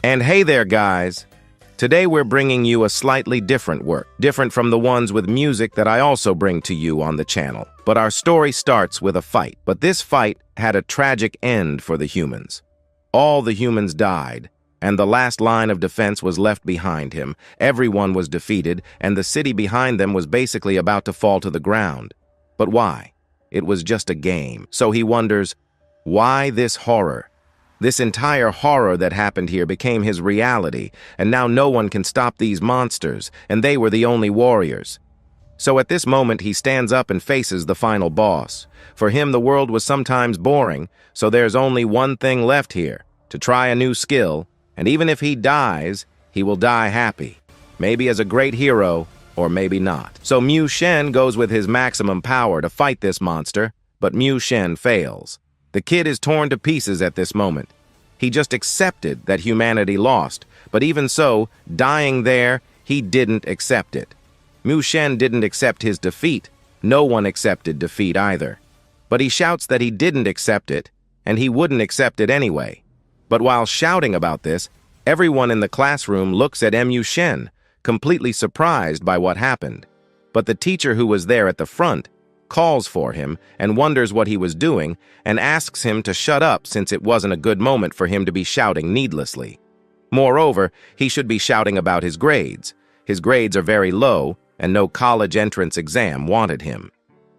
And hey there, guys! Today we're bringing you a slightly different work, different from the ones with music that I also bring to you on the channel. But our story starts with a fight. But this fight had a tragic end for the humans. All the humans died, and the last line of defense was left behind him. Everyone was defeated, and the city behind them was basically about to fall to the ground. But why? It was just a game. So he wonders, why this horror? This entire horror that happened here became his reality, and now no one can stop these monsters, and they were the only warriors. So at this moment, he stands up and faces the final boss. For him, the world was sometimes boring, so there's only one thing left here, to try a new skill, and even if he dies, he will die happy. Maybe as a great hero, or maybe not. So Mu Shen goes with his maximum power to fight this monster, but Mu Shen fails. The kid is torn to pieces at this moment. He just accepted that humanity lost, but even so, dying there, he didn't accept it. Mu Shen didn't accept his defeat. No one accepted defeat either. But he shouts that he didn't accept it, and he wouldn't accept it anyway. But while shouting about this, everyone in the classroom looks at Mu Shen, completely surprised by what happened. But the teacher who was there at the front calls for him and wonders what he was doing and asks him to shut up since it wasn't a good moment for him to be shouting needlessly. Moreover, he should be shouting about his grades. His grades are very low and no college entrance exam wanted him.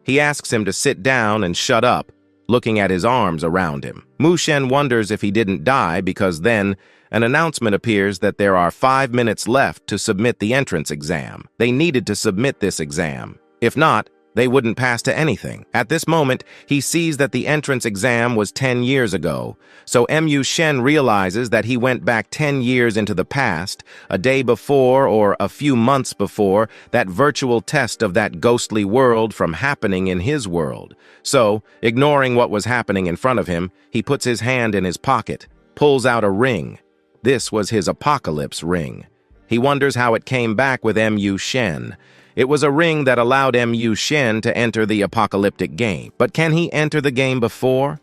He asks him to sit down and shut up, looking at his arms around him. Mu Shen wonders if he didn't die because then an announcement appears that there are 5 minutes left to submit the entrance exam. They needed to submit this exam. If not, they wouldn't pass to anything. At this moment, he sees that the entrance exam was 10 years ago. So Mu Shen realizes that he went back 10 years into the past, a day before or a few months before that virtual test of that ghostly world from happening in his world. So, ignoring what was happening in front of him, he puts his hand in his pocket, pulls out a ring. This was his apocalypse ring. He wonders how it came back with Mu Shen. It was a ring that allowed Mu Shen to enter the apocalyptic game. But can he enter the game before?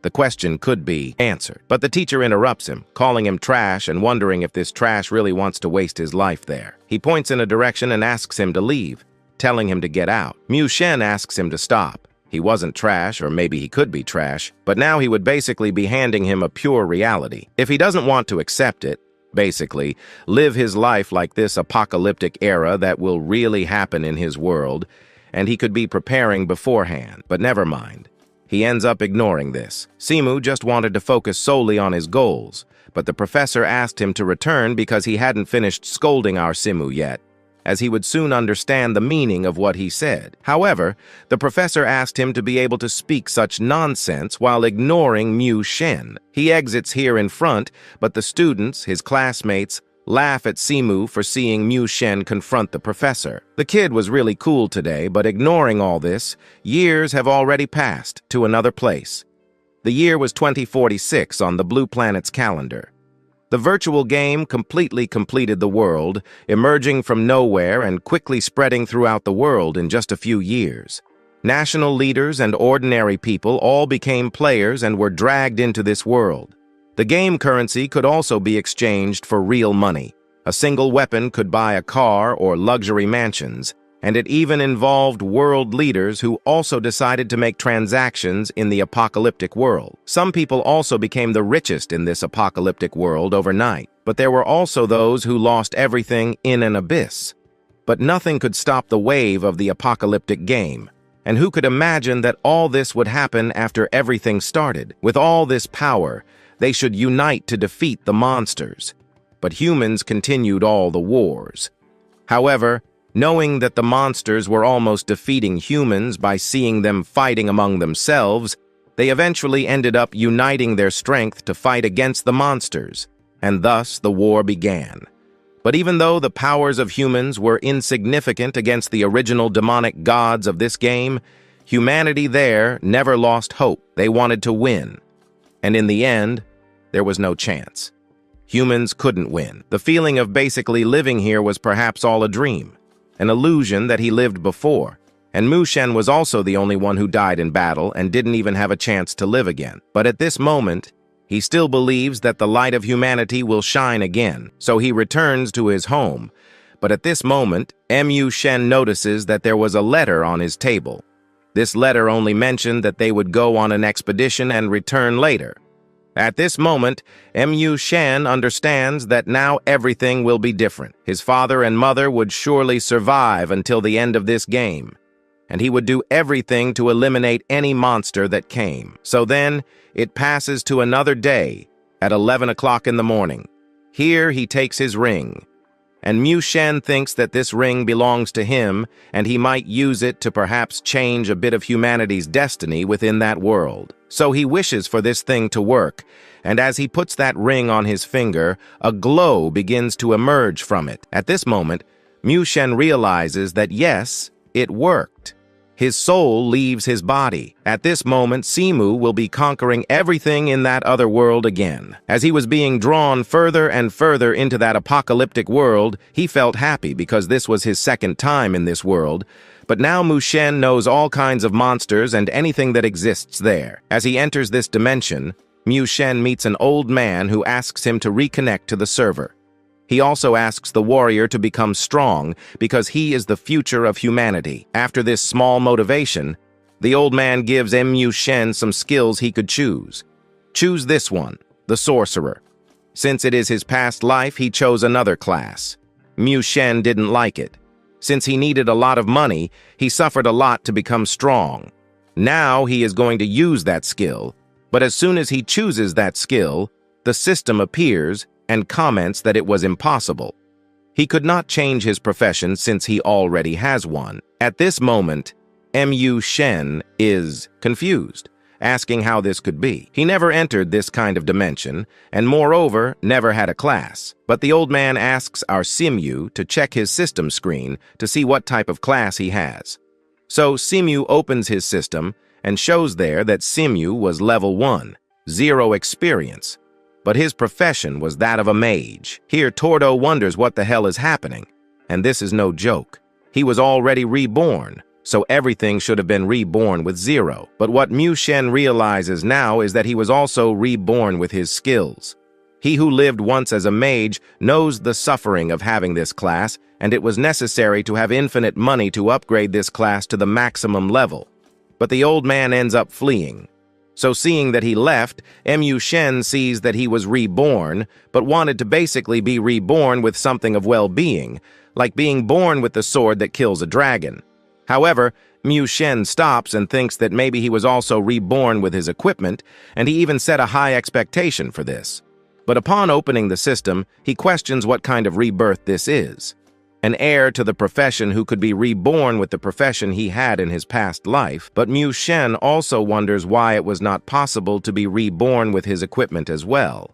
The question could be answered. But the teacher interrupts him, calling him trash and wondering if this trash really wants to waste his life there. He points in a direction and asks him to leave, telling him to get out. Mu Shen asks him to stop. He wasn't trash, or maybe he could be trash, but now he would basically be handing him a pure reality. If he doesn't want to accept it, basically, live his life like this apocalyptic era that will really happen in his world, and he could be preparing beforehand. But never mind. He ends up ignoring this. Simu just wanted to focus solely on his goals, but the professor asked him to return because he hadn't finished scolding our Simu yet, as he would soon understand the meaning of what he said. However, the professor asked him to be able to speak such nonsense while ignoring Mu Shen. He exits here in front, but the students, his classmates, laugh at Simu for seeing Mu Shen confront the professor. The kid was really cool today, but ignoring all this, years have already passed to another place. The year was 2046 on the Blue Planet's calendar. The virtual game completely completed the world, emerging from nowhere and quickly spreading throughout the world in just a few years. National leaders and ordinary people all became players and were dragged into this world. The game currency could also be exchanged for real money. A single weapon could buy a car or luxury mansions, and it even involved world leaders who also decided to make transactions in the apocalyptic world. Some people also became the richest in this apocalyptic world overnight, but there were also those who lost everything in an abyss. But nothing could stop the wave of the apocalyptic game. And who could imagine that all this would happen after everything started? With all this power, they should unite to defeat the monsters. But humans continued all the wars. However, knowing that the monsters were almost defeating humans by seeing them fighting among themselves, they eventually ended up uniting their strength to fight against the monsters, and thus the war began. But even though the powers of humans were insignificant against the original demonic gods of this game, humanity there never lost hope. They wanted to win. And in the end, there was no chance. Humans couldn't win. The feeling of basically living here was perhaps all a dream, an illusion that he lived before. And Mu Shen was also the only one who died in battle and didn't even have a chance to live again. But at this moment, He still believes that the light of humanity will shine again, so he returns to his home. But at this moment, Mu Shen notices that there was a letter on his table. This letter only mentioned that they would go on an expedition and return later. At this moment, Mu Shen understands that now everything will be different. His father and mother would surely survive until the end of this game, and he would do everything to eliminate any monster that came. So then, it passes to another day at 11 o'clock in the morning. Here he takes his ring, and Mu Shen thinks that this ring belongs to him, and he might use it to perhaps change a bit of humanity's destiny within that world. So he wishes for this thing to work, and as he puts that ring on his finger, a glow begins to emerge from it. At this moment, Mu Shen realizes that yes, it worked. His soul leaves his body. At this moment, Simu will be conquering everything in that other world again. As he was being drawn further and further into that apocalyptic world, he felt happy because this was his second time in this world. But now Mu Shen knows all kinds of monsters and anything that exists there. As he enters this dimension, Mu Shen meets an old man who asks him to reconnect to the server. He also asks the warrior to become strong because he is the future of humanity. After this small motivation, the old man gives Mu Shen some skills he could choose. Choose this one, the sorcerer. Since it is his past life, he chose another class. Mu Shen didn't like it. Since he needed a lot of money, he suffered a lot to become strong. Now he is going to use that skill, but as soon as he chooses that skill, the system appears and comments that it was impossible. He could not change his profession since he already has one. At this moment, Mu Shen is confused, asking how this could be. He never entered this kind of dimension, and moreover, never had a class. But the old man asks our Simu to check his system screen to see what type of class he has. So Simu opens his system and shows there that Simu was level 1, 0 experience. But his profession was that of a mage. Here, Tordo wonders what the hell is happening. And this is no joke. He was already reborn, so everything should have been reborn with 0. But what Mu Shen realizes now is that he was also reborn with his skills. He who lived once as a mage knows the suffering of having this class, and it was necessary to have infinite money to upgrade this class to the maximum level. But the old man ends up fleeing. So seeing that he left, Mu Shen sees that he was reborn, but wanted to basically be reborn with something of well-being, like being born with the sword that kills a dragon. However, Mu Shen stops and thinks that maybe he was also reborn with his equipment, and he even set a high expectation for this. But upon opening the system, he questions what kind of rebirth this is. An heir to the profession who could be reborn with the profession he had in his past life, but Mu Shen also wonders why it was not possible to be reborn with his equipment as well.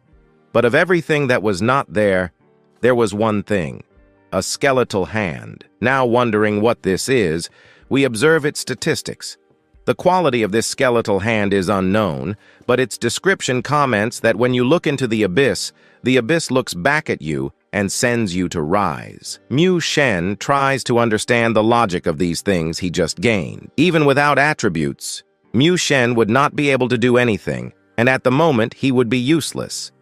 But of everything that was not there, there was one thing, a skeletal hand. Now wondering what this is, we observe its statistics. The quality of this skeletal hand is unknown, but its description comments that when you look into the abyss looks back at you and sends you to rise. Mu Shen tries to understand the logic of these things he just gained. Even without attributes, Mu Shen would not be able to do anything, and at the moment he would be useless.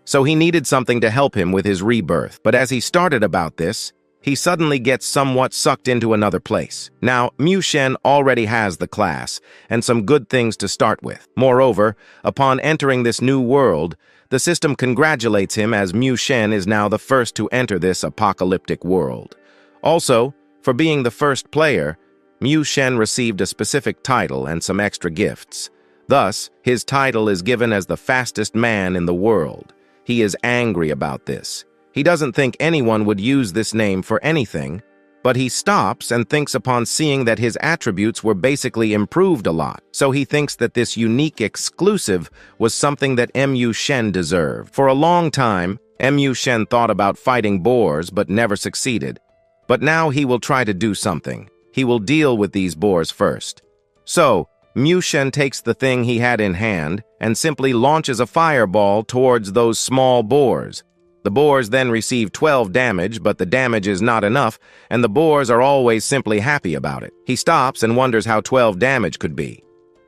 So he needed something to help him with his rebirth. But as he started about this, he suddenly gets somewhat sucked into another place. Now, Mu Shen already has the class and some good things to start with. Moreover, upon entering this new world, the system congratulates him as Mu Shen is now the first to enter this apocalyptic world. Also, for being the first player, Mu Shen received a specific title and some extra gifts. Thus, his title is given as the fastest man in the world. He is angry about this. He doesn't think anyone would use this name for anything, but he stops and thinks upon seeing that his attributes were basically improved a lot. So he thinks that this unique exclusive was something that Mu Shen deserved. For a long time, Mu Shen thought about fighting boars but never succeeded. But now he will try to do something. He will deal with these boars first. So, Mu Shen takes the thing he had in hand and simply launches a fireball towards those small boars. The boars then receive 12 damage, but the damage is not enough, and the boars are always simply happy about it. He stops and wonders how 12 damage could be.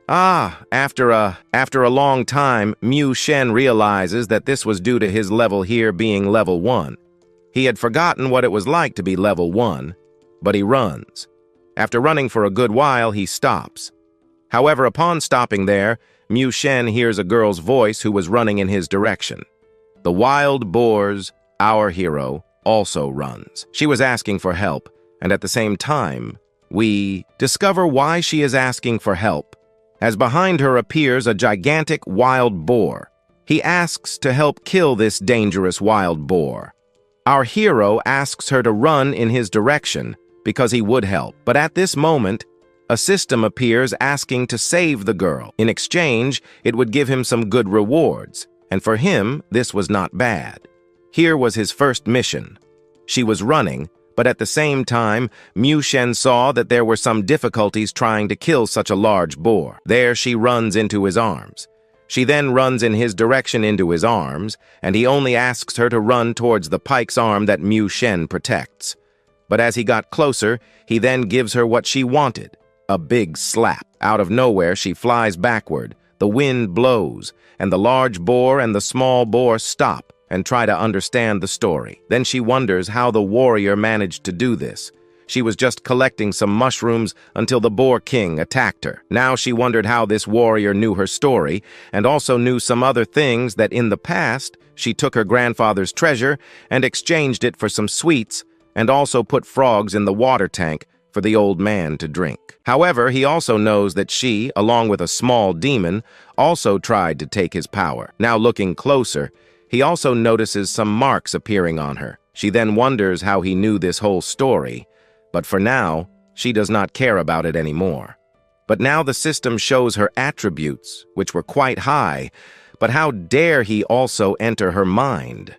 After a long time, Mu Shen realizes that this was due to his level here being level 1. He had forgotten what it was like to be level 1, but he runs. After running for a good while, he stops. However, upon stopping there, Mu Shen hears a girl's voice who was running in his direction. The wild boars, our hero, also runs. She was asking for help, and at the same time, we discover why she is asking for help, as behind her appears a gigantic wild boar. He asks to help kill this dangerous wild boar. Our hero asks her to run in his direction because he would help, but at this moment, a system appears asking to save the girl. In exchange, it would give him some good rewards, and for him, this was not bad. Here was his first mission. She was running, but at the same time, Mu Shen saw that there were some difficulties trying to kill such a large boar. There she runs into his arms. She then runs in his direction into his arms, and he only asks her to run towards the pike's arm that Mu Shen protects. But as he got closer, he then gives her what she wanted, a big slap. Out of nowhere, she flies backward, the wind blows, and the large boar and the small boar stop and try to understand the story. Then she wonders how the warrior managed to do this. She was just collecting some mushrooms until the Boar King attacked her. Now she wondered how this warrior knew her story, and also knew some other things that in the past she took her grandfather's treasure and exchanged it for some sweets, and also put frogs in the water tank for the old man to drink. However, he also knows that she, along with a small demon, also tried to take his power. Now looking closer, he also notices some marks appearing on her. She then wonders how he knew this whole story, but for now, she does not care about it anymore. But now the system shows her attributes, which were quite high, but how dare he also enter her mind?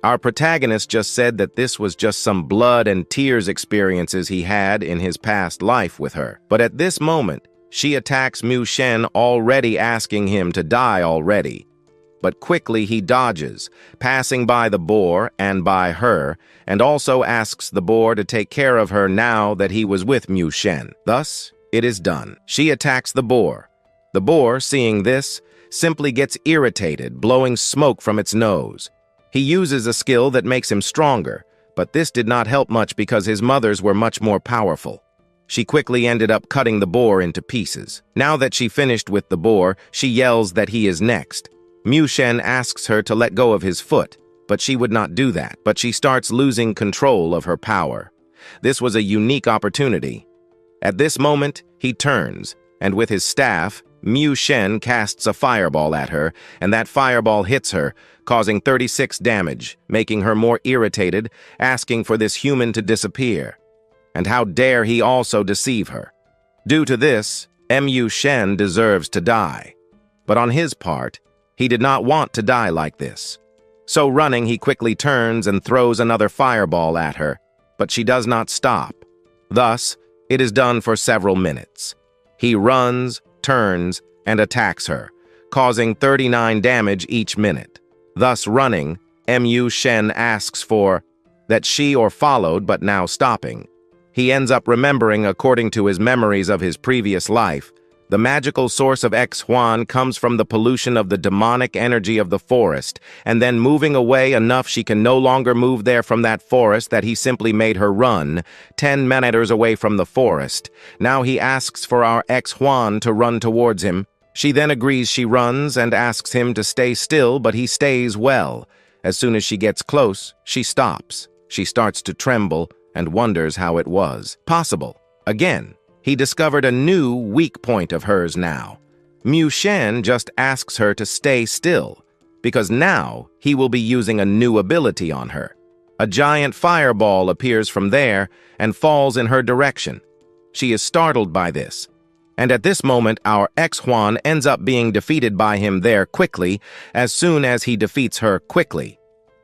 Our protagonist just said that this was just some blood and tears experiences he had in his past life with her. But at this moment, she attacks Mu Shen, already asking him to die already. But quickly he dodges, passing by the boar and by her, and also asks the boar to take care of her now that he was with Mu Shen. Thus, it is done. She attacks the boar. The boar, seeing this, simply gets irritated, blowing smoke from its nose. He uses a skill that makes him stronger, but this did not help much because his mothers were much more powerful. She quickly ended up cutting the boar into pieces. Now that she finished with the boar, she yells that he is next. Mu Shen asks her to let go of his foot, but she would not do that. But she starts losing control of her power. This was a unique opportunity. At this moment, he turns, and with his staff, Mu Shen casts a fireball at her, and that fireball hits her, causing 36 damage, making her more irritated, asking for this human to disappear. And how dare he also deceive her? Due to this, Mu Shen deserves to die. But on his part, he did not want to die like this. So running, he quickly turns and throws another fireball at her, but she does not stop. Thus, it is done for several minutes. He runs, turns, and attacks her, causing 39 damage each minute. Thus running, Mu Shen asks for that she or followed but now stopping. He ends up remembering, according to his memories of his previous life, the magical source of X Huan comes from the pollution of the demonic energy of the forest, and then moving away enough she can no longer move there from that forest that he simply made her run 10 meters away from the forest. Now he asks for our X Huan to run towards him. She then agrees. She runs and asks him to stay still, but he stays well. As soon as she gets close, she stops. She starts to tremble and wonders how it was possible. Again, he discovered a new weak point of hers now. Mu Shen just asks her to stay still, because now he will be using a new ability on her. A giant fireball appears from there and falls in her direction. She is startled by this, and at this moment our ex-Huan ends up being defeated by him there quickly, as soon as he defeats her quickly.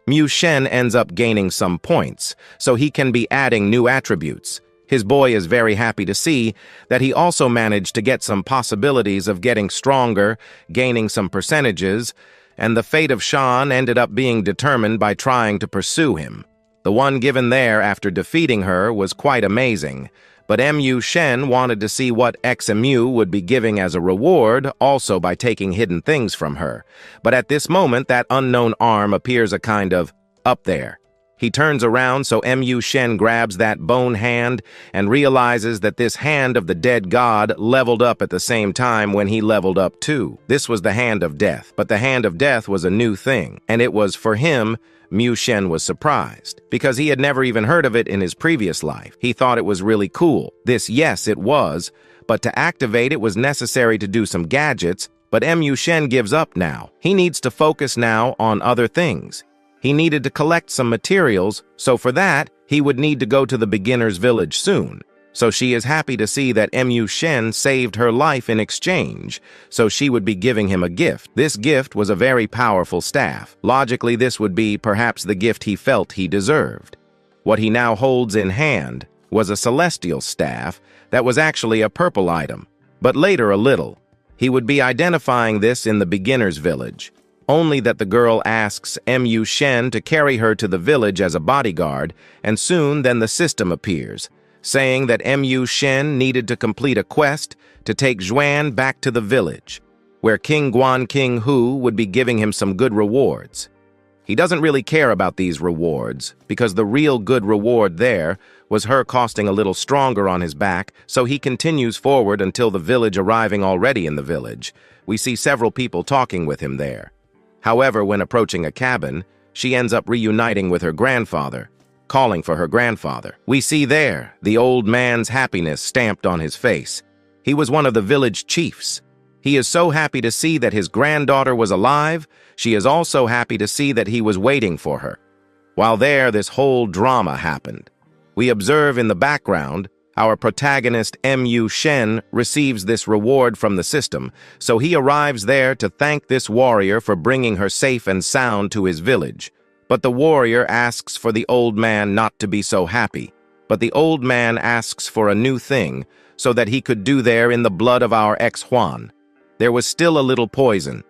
Mu Shen ends up gaining some points, so he can be adding new attributes. His boy is very happy to see that he also managed to get some possibilities of getting stronger, gaining some percentages, and the fate of Shan ended up being determined by trying to pursue him. The one given there after defeating her was quite amazing, But Mu Shen wanted to see what XMU would be giving as a reward, also by taking hidden things from her. But at this moment, that unknown arm appears a kind of up there. He turns around, so Mu Shen grabs that bone hand and realizes that this hand of the dead god leveled up at the same time when he leveled up too. This was the hand of death, but the hand of death was a new thing, and it was for him. Mu Shen was surprised, because he had never even heard of it in his previous life. He thought it was really cool. This, yes, it was, but to activate it was necessary to do some gadgets, but Mu Shen gives up now. He needs to focus now on other things. He needed to collect some materials, so for that, he would need to go to the beginner's village soon. So she is happy to see that Mu Shen saved her life in exchange, so she would be giving him a gift. This gift was a very powerful staff. Logically, this would be perhaps the gift he felt he deserved. What he now holds in hand was a celestial staff that was actually a purple item, but later a little. He would be identifying this in the beginner's village. Only that the girl asks Mu Shen to carry her to the village as a bodyguard, and soon then the system appears, saying that Mu Shen needed to complete a quest to take Xuan back to the village, where King Guan King Hu would be giving him some good rewards. He doesn't really care about these rewards, because the real good reward there was her costing a little stronger on his back, so he continues forward until the village. Arriving already in the village, we see several people talking with him there. However, when approaching a cabin, she ends up reuniting with her grandfather, calling for her grandfather. We see there the old man's happiness stamped on his face. He was one of the village chiefs. He is so happy to see that his granddaughter was alive. She is also happy to see that he was waiting for her. While there, this whole drama happened. We observe in the background our protagonist Mu Shen receives this reward from the system, so he arrives there to thank this warrior for bringing her safe and sound to his village. But the warrior asks for the old man not to be so happy. But the old man asks for a new thing, so that he could do there in the blood of our ex-Juan. There was still a little poison.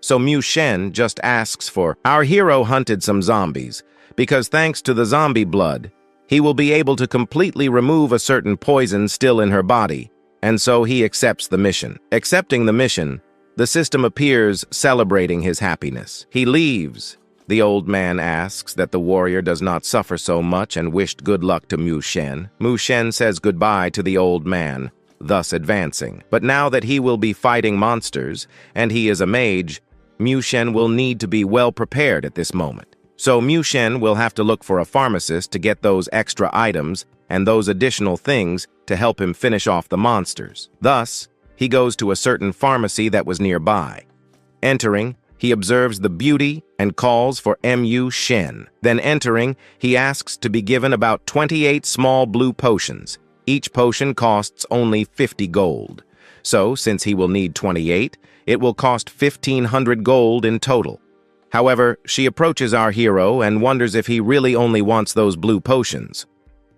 So Mu Shen just asks for, our hero hunted some zombies, because thanks to the zombie blood, he will be able to completely remove a certain poison still in her body, and so he accepts the mission. Accepting the mission, the system appears celebrating his happiness. He leaves. The old man asks that the warrior does not suffer so much and wished good luck to Mu Shen. Mu Shen says goodbye to the old man, thus advancing. But now that he will be fighting monsters, and he is a mage, Mu Shen will need to be well prepared at this moment. So Mu Shen will have to look for a pharmacist to get those extra items and those additional things to help him finish off the monsters. Thus, he goes to a certain pharmacy that was nearby. Entering, he observes the beauty and calls for Mu Shen. Then entering, he asks to be given about 28 small blue potions. Each potion costs only 50 gold. So, since he will need 28, it will cost 1,500 gold in total. However, she approaches our hero and wonders if he really only wants those blue potions.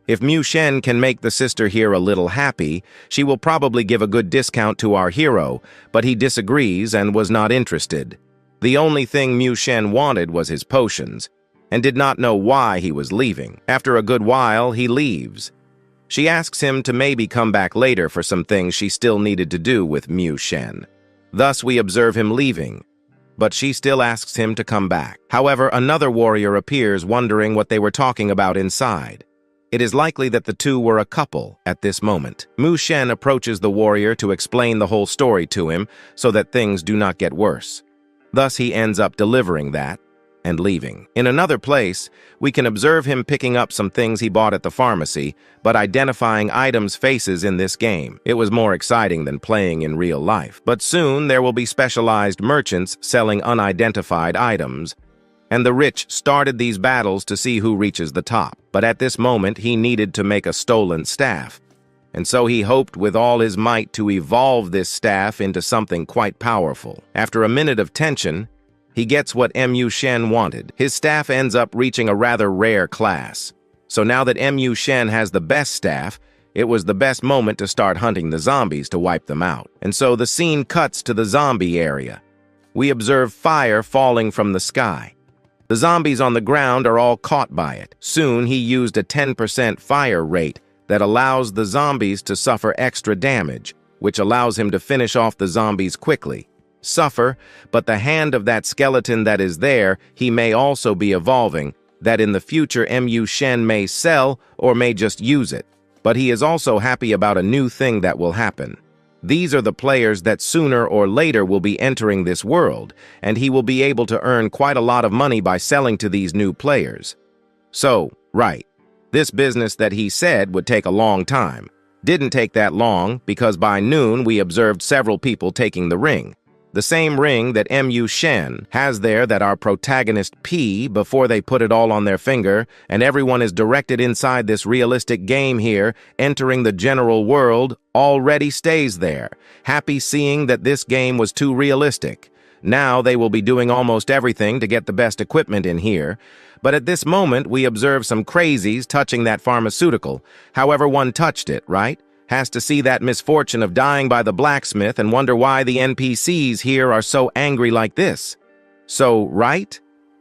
If Mu Shen can make the sister here a little happy, she will probably give a good discount to our hero, but he disagrees and was not interested. The only thing Mu Shen wanted was his potions, and did not know why he was leaving. After a good while, he leaves. She asks him to maybe come back later for some things she still needed to do with Mu Shen. Thus, we observe him leaving, but she still asks him to come back. However, another warrior appears, wondering what they were talking about inside. It is likely that the two were a couple at this moment. Mu Shen approaches the warrior to explain the whole story to him so that things do not get worse. Thus, he ends up delivering that and leaving. In another place, we can observe him picking up some things he bought at the pharmacy, but identifying items' faces in this game. It was more exciting than playing in real life. But soon, there will be specialized merchants selling unidentified items, and the rich started these battles to see who reaches the top. But at this moment, he needed to make a stolen staff, and so he hoped with all his might to evolve this staff into something quite powerful. After a minute of tension, he gets what Mu Shen wanted. His staff ends up reaching a rather rare class. So now that Mu Shen has the best staff, it was the best moment to start hunting the zombies to wipe them out. And so the scene cuts to the zombie area. We observe fire falling from the sky. The zombies on the ground are all caught by it. Soon he used a 10% fire rate that allows the zombies to suffer extra damage, which allows him to finish off the zombies quickly. Suffer, but the hand of that skeleton that is there, he may also be evolving, that in the future Mu Shen may sell or may just use it. But he is also happy about a new thing that will happen. These are the players that sooner or later will be entering this world, and he will be able to earn quite a lot of money by selling to these new players. So, right, this business that he said would take a long time didn't take that long, because by noon we observed several people taking the ring. The same ring that Mu Shen has there that our protagonist P before they put it all on their finger, and everyone is directed inside this realistic game here, entering the general world, already stays there, happy seeing that this game was too realistic. Now they will be doing almost everything to get the best equipment in here. But at this moment, we observe some crazies touching that pharmaceutical. However one touched it, right? Has to see that misfortune of dying by the blacksmith and wonder why the NPCs here are so angry like this. So, right?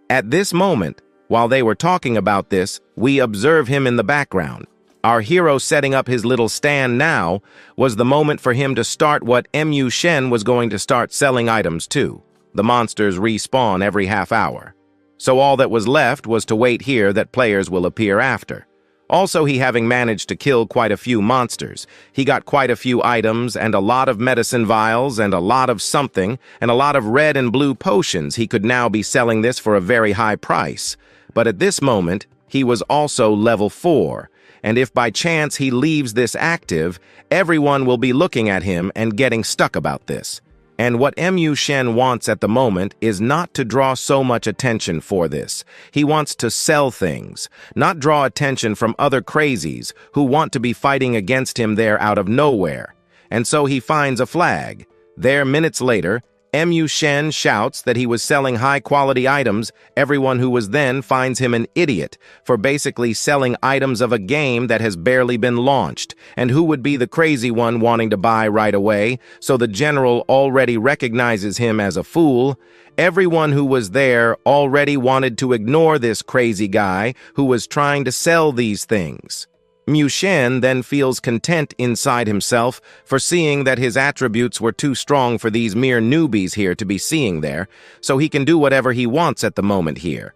At this moment, while they were talking about this, we observe him in the background. Our hero setting up his little stand now was the moment for him to start what Mu Shen was going to start selling items to. The monsters respawn every half hour. So all that was left was to wait here that players will appear after. Also, he having managed to kill quite a few monsters, he got quite a few items and a lot of medicine vials and a lot of something and a lot of red and blue potions. He could now be selling this for a very high price. But at this moment, he was also level 4, and if by chance he leaves this active, everyone will be looking at him and getting stuck about this. And what Mu Shen wants at the moment is not to draw so much attention for this. He wants to sell things, not draw attention from other crazies who want to be fighting against him there out of nowhere. And so he finds a flag. There, minutes later, Mu Shen shouts that he was selling high-quality items. Everyone who was then finds him an idiot for basically selling items of a game that has barely been launched. And who would be the crazy one wanting to buy right away? So the general already recognizes him as a fool. Everyone who was there already wanted to ignore this crazy guy who was trying to sell these things. Mu Shen then feels content inside himself for seeing that his attributes were too strong for these mere newbies here to be seeing there, so he can do whatever he wants at the moment here.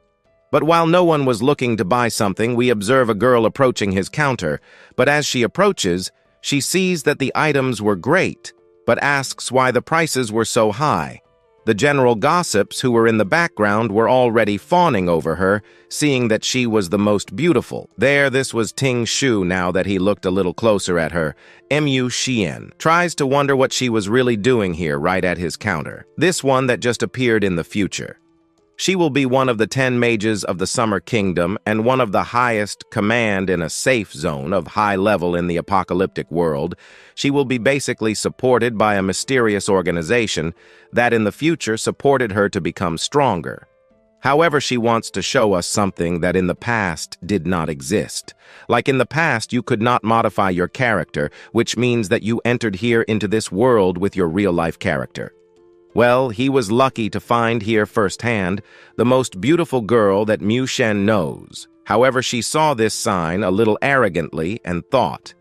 But while no one was looking to buy something, we observe a girl approaching his counter, but as she approaches, she sees that the items were great, but asks why the prices were so high. The general gossips who were in the background were already fawning over her, seeing that she was the most beautiful. There, this was Ting Shu now that he looked a little closer at her. Mu Shen tries to wonder what she was really doing here right at his counter. This one that just appeared in the future. She will be one of the 10 mages of the Summer Kingdom and one of the highest command in a safe zone of high level in the apocalyptic world. She will be basically supported by a mysterious organization that in the future supported her to become stronger. However, she wants to show us something that in the past did not exist. Like in the past, you could not modify your character, which means that you entered here into this world with your real-life character. Well, he was lucky to find here firsthand the most beautiful girl that Mu Shen knows. However, she saw this sign a little arrogantly and thought.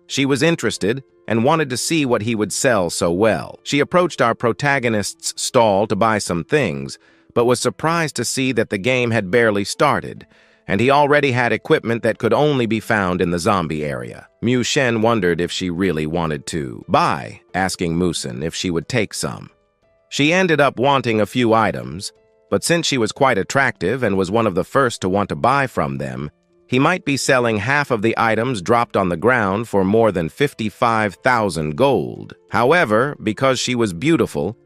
She was interested and wanted to see what he would sell so well. She approached our protagonist's stall to buy some things, but was surprised to see that the game had barely started, and he already had equipment that could only be found in the zombie area. Mu Shen wondered if she really wanted to buy, asking Musen if she would take some. She ended up wanting a few items, but since she was quite attractive and was one of the first to want to buy from them, he might be selling half of the items dropped on the ground for more than 55,000 gold. However, because she was beautiful,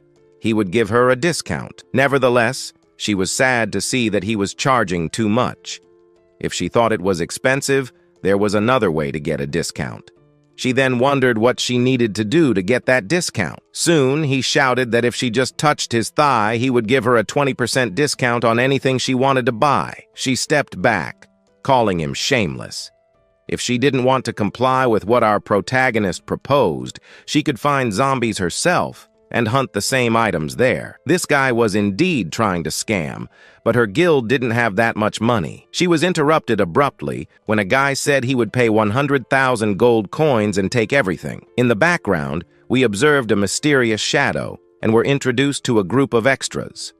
he would give her a discount. Nevertheless, she was sad to see that he was charging too much. If she thought it was expensive, there was another way to get a discount. She then wondered what she needed to do to get that discount. Soon, he shouted that if she just touched his thigh, he would give her a 20% discount on anything she wanted to buy. She stepped back, calling him shameless. If she didn't want to comply with what our protagonist proposed, she could find zombies herself and hunt the same items there. This guy was indeed trying to scam, but her guild didn't have that much money. She was interrupted abruptly when a guy said he would pay 100,000 gold coins and take everything. In the background, we observed a mysterious shadow and were introduced to a group of extras.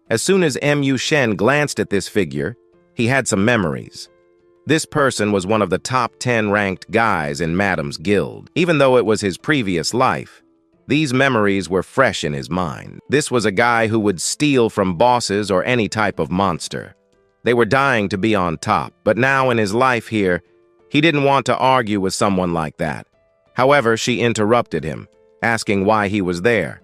As soon as Mu Shen glanced at this figure, he had some memories. This person was one of the top 10 ranked guys in Madam's guild. Even though it was his previous life, these memories were fresh in his mind. This was a guy who would steal from bosses or any type of monster. They were dying to be on top, but now in his life here, he didn't want to argue with someone like that. However, she interrupted him, asking why he was there.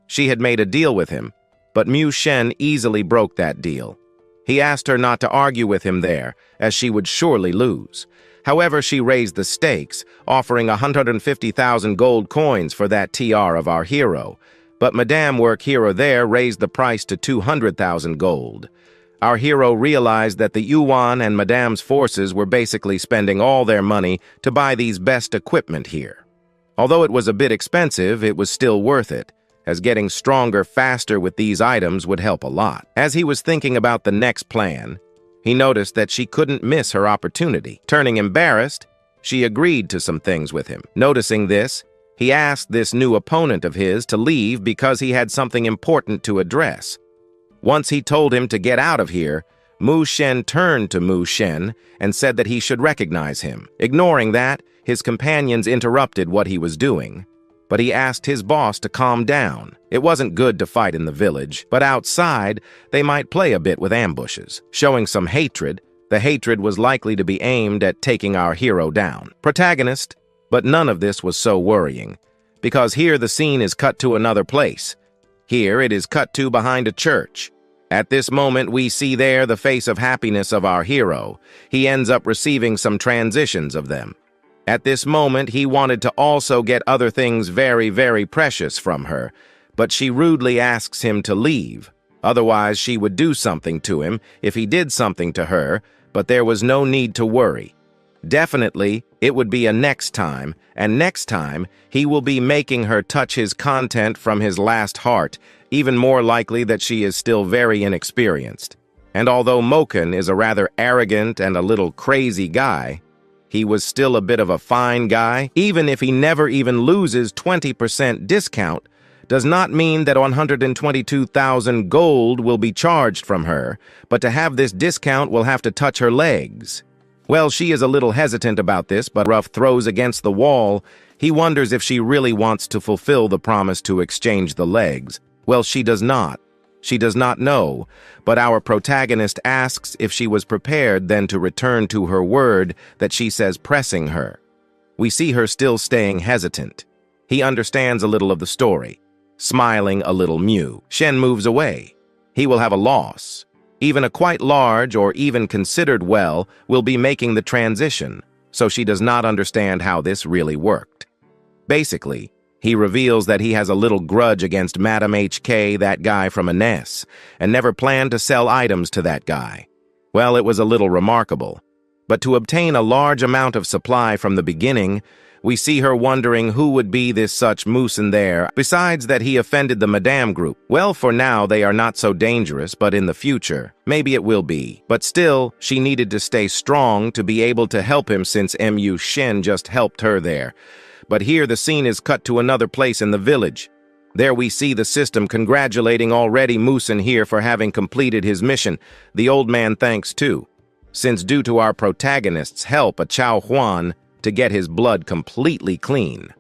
She had made a deal with him, but Mu Shen easily broke that deal. He asked her not to argue with him there, as she would surely lose. However, she raised the stakes, offering 150,000 gold coins for that TR of our hero. But Madame Work Hero there raised the price to 200,000 gold. Our hero realized that the Yuan and Madame's forces were basically spending all their money to buy these best equipment here. Although it was a bit expensive, it was still worth it, as getting stronger faster with these items would help a lot. As he was thinking about the next plan, he noticed that she couldn't miss her opportunity. Turning embarrassed, she agreed to some things with him. Noticing this, he asked this new opponent of his to leave because he had something important to address. Once he told him to get out of here, Mu Shen turned to Mu Shen and said that he should recognize him. Ignoring that, his companions interrupted what he was doing, but he asked his boss to calm down. It wasn't good to fight in the village, but outside, they might play a bit with ambushes. Showing some hatred, the hatred was likely to be aimed at taking our hero down. Protagonist, but none of this was so worrying, because here the scene is cut to another place. Here it is cut to behind a church. At this moment, we see there the face of happiness of our hero. He ends up receiving some transitions of them. At this moment, he wanted to also get other things very, very precious from her, but she rudely asks him to leave. Otherwise, she would do something to him if he did something to her, but there was no need to worry. Definitely, it would be a next time, and next time, he will be making her touch his content from his last heart, even more likely that she is still very inexperienced. And although Moken is a rather arrogant and a little crazy guy, he was still a bit of a fine guy. Even if he never even loses 20% discount, does not mean that 122,000 gold will be charged from her, but to have this discount will have to touch her legs. Well, she is a little hesitant about this, but Ruff throws against the wall. He wonders if she really wants to fulfill the promise to exchange the legs. Well, she does not. She does not know, but our protagonist asks if she was prepared then to return to her word that she says pressing her. We see her still staying hesitant. He understands a little of the story, smiling a little Mew. Shen moves away. He will have a loss. Even a quite large or even considered well will be making the transition, so she does not understand how this really worked. Basically, he reveals that he has a little grudge against Madam HK, that guy from Ines, and never planned to sell items to that guy. Well, it was a little remarkable. But to obtain a large amount of supply from the beginning, we see her wondering who would be this such moose in there, besides that he offended the Madame group. Well, for now, they are not so dangerous, but in the future, maybe it will be. But still, she needed to stay strong to be able to help him since Mu Shen just helped her there. But here the scene is cut to another place in the village. There we see the system congratulating already Moosin here for having completed his mission. The old man thanks too, since due to our protagonist's help a Chao Huan to get his blood completely clean.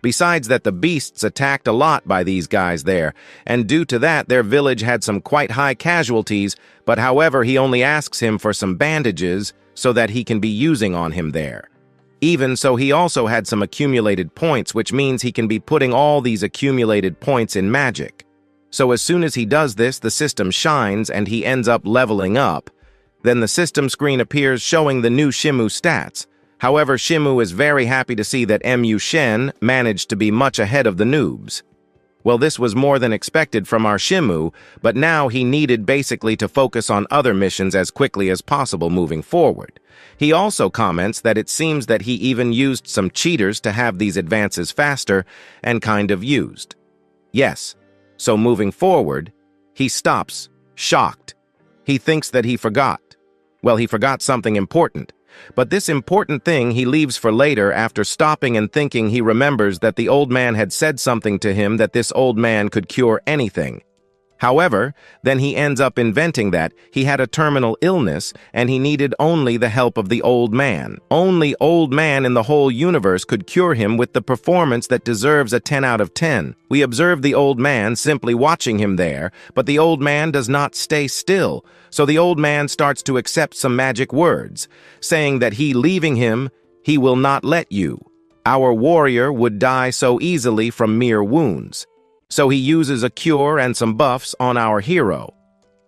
Besides that, the beasts attacked a lot by these guys there, and due to that their village had some quite high casualties, but however he only asks him for some bandages so that he can be using on him there. Even so, he also had some accumulated points, which means he can be putting all these accumulated points in magic. So as soon as he does this, the system shines and he ends up leveling up. Then the system screen appears showing the new Shimu stats. However, Shimu is very happy to see that Mu Shen managed to be much ahead of the noobs. Well, this was more than expected from our Shimu, but now he needed basically to focus on other missions as quickly as possible moving forward. He also comments that it seems that he even used some cheaters to have these advances faster, and kind of used. Yes. So moving forward, he stops, shocked. He thinks that he forgot. Well, he forgot something important. But this important thing he leaves for later after stopping and thinking he remembers that the old man had said something to him that this old man could cure anything. However, then he ends up inventing that he had a terminal illness and he needed only the help of the old man. Only old man in the whole universe could cure him with the performance that deserves a 10 out of 10. We observe the old man simply watching him there, but the old man does not stay still. So the old man starts to accept some magic words, saying that he leaving him, he will not let you. Our warrior would die so easily from mere wounds. So he uses a cure and some buffs on our hero.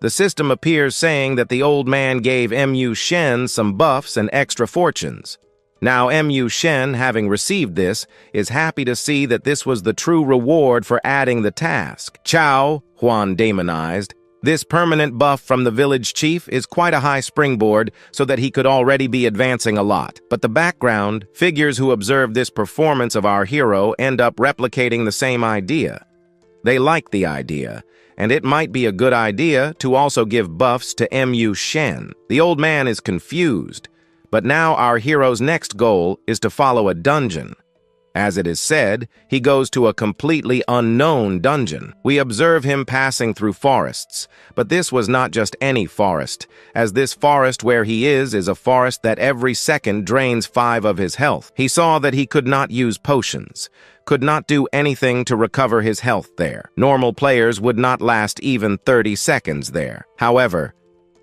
The system appears saying that the old man gave Mu Shen some buffs and extra fortunes. Now Mu Shen, having received this, is happy to see that this was the true reward for adding the task. Chow, Huan demonized. This permanent buff from the village chief is quite a high springboard so that he could already be advancing a lot. But the background, figures who observe this performance of our hero end up replicating the same idea. They like the idea, and it might be a good idea to also give buffs to Mu Shen. The old man is confused, but now our hero's next goal is to follow a dungeon. As it is said, he goes to a completely unknown dungeon. We observe him passing through forests, but this was not just any forest, as this forest where he is a forest that every second drains 5 of his health. He saw that he could not use potions, could not do anything to recover his health there. Normal players would not last even 30 seconds there. However,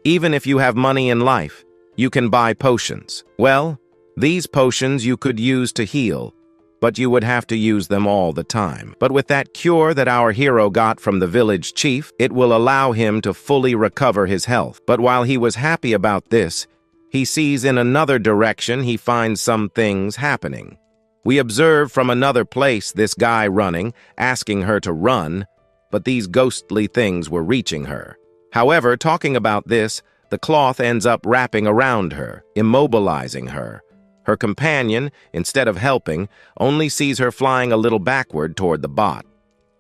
even if you have money in life, you can buy potions. Well, these potions you could use to heal, but you would have to use them all the time. But with that cure that our hero got from the village chief, it will allow him to fully recover his health. But while he was happy about this, he sees in another direction he finds some things happening. We observe from another place this guy running, asking her to run, but these ghostly things were reaching her. However, talking about this, the cloth ends up wrapping around her, immobilizing her. Her companion, instead of helping, only sees her flying a little backward toward the bot.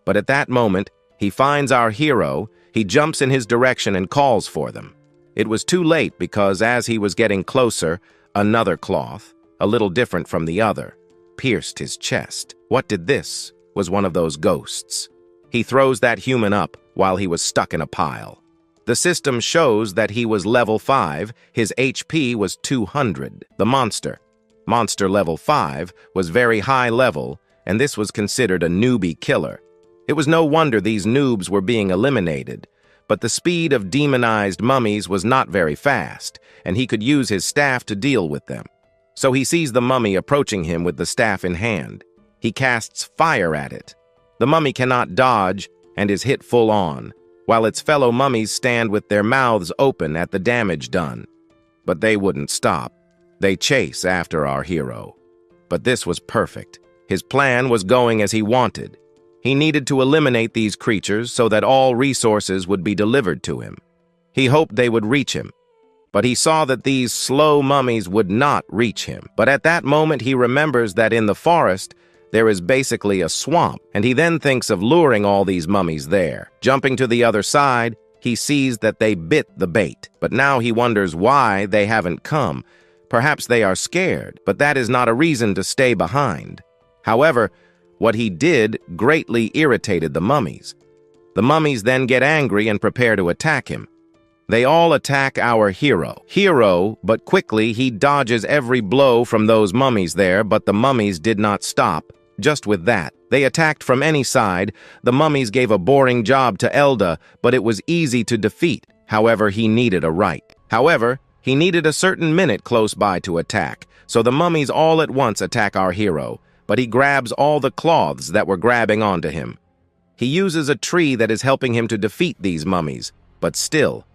But at that moment, he finds our hero, he jumps in his direction and calls for them. It was too late because as he was getting closer, another cloth, a little different from the other, pierced his chest. What did this? Was one of those ghosts. He throws that human up while he was stuck in a pile. The system shows that he was level 5, his HP was 200. The Monster level 5 was very high level, and this was considered a newbie killer. It was no wonder these noobs were being eliminated, but the speed of demonized mummies was not very fast, and he could use his staff to deal with them. So he sees the mummy approaching him with the staff in hand. He casts fire at it. The mummy cannot dodge and is hit full on, while its fellow mummies stand with their mouths open at the damage done. But they wouldn't stop. They chase after our hero. But this was perfect. His plan was going as he wanted. He needed to eliminate these creatures so that all resources would be delivered to him. He hoped they would reach him. But he saw that these slow mummies would not reach him. But at that moment he remembers that in the forest, there is basically a swamp, and he then thinks of luring all these mummies there. Jumping to the other side, he sees that they bit the bait. But now he wonders why they haven't come. Perhaps they are scared, but that is not a reason to stay behind. However, what he did greatly irritated the mummies. The mummies then get angry and prepare to attack him. They all attack our hero, but quickly he dodges every blow from those mummies there, but the mummies did not stop. Just with that, they attacked from any side. The mummies gave a boring job to Elda, but it was easy to defeat. However, he needed a certain minute close by to attack, so the mummies all at once attack our hero, but he grabs all the cloths that were grabbing onto him. He uses a tree that is helping him to defeat these mummies, but still,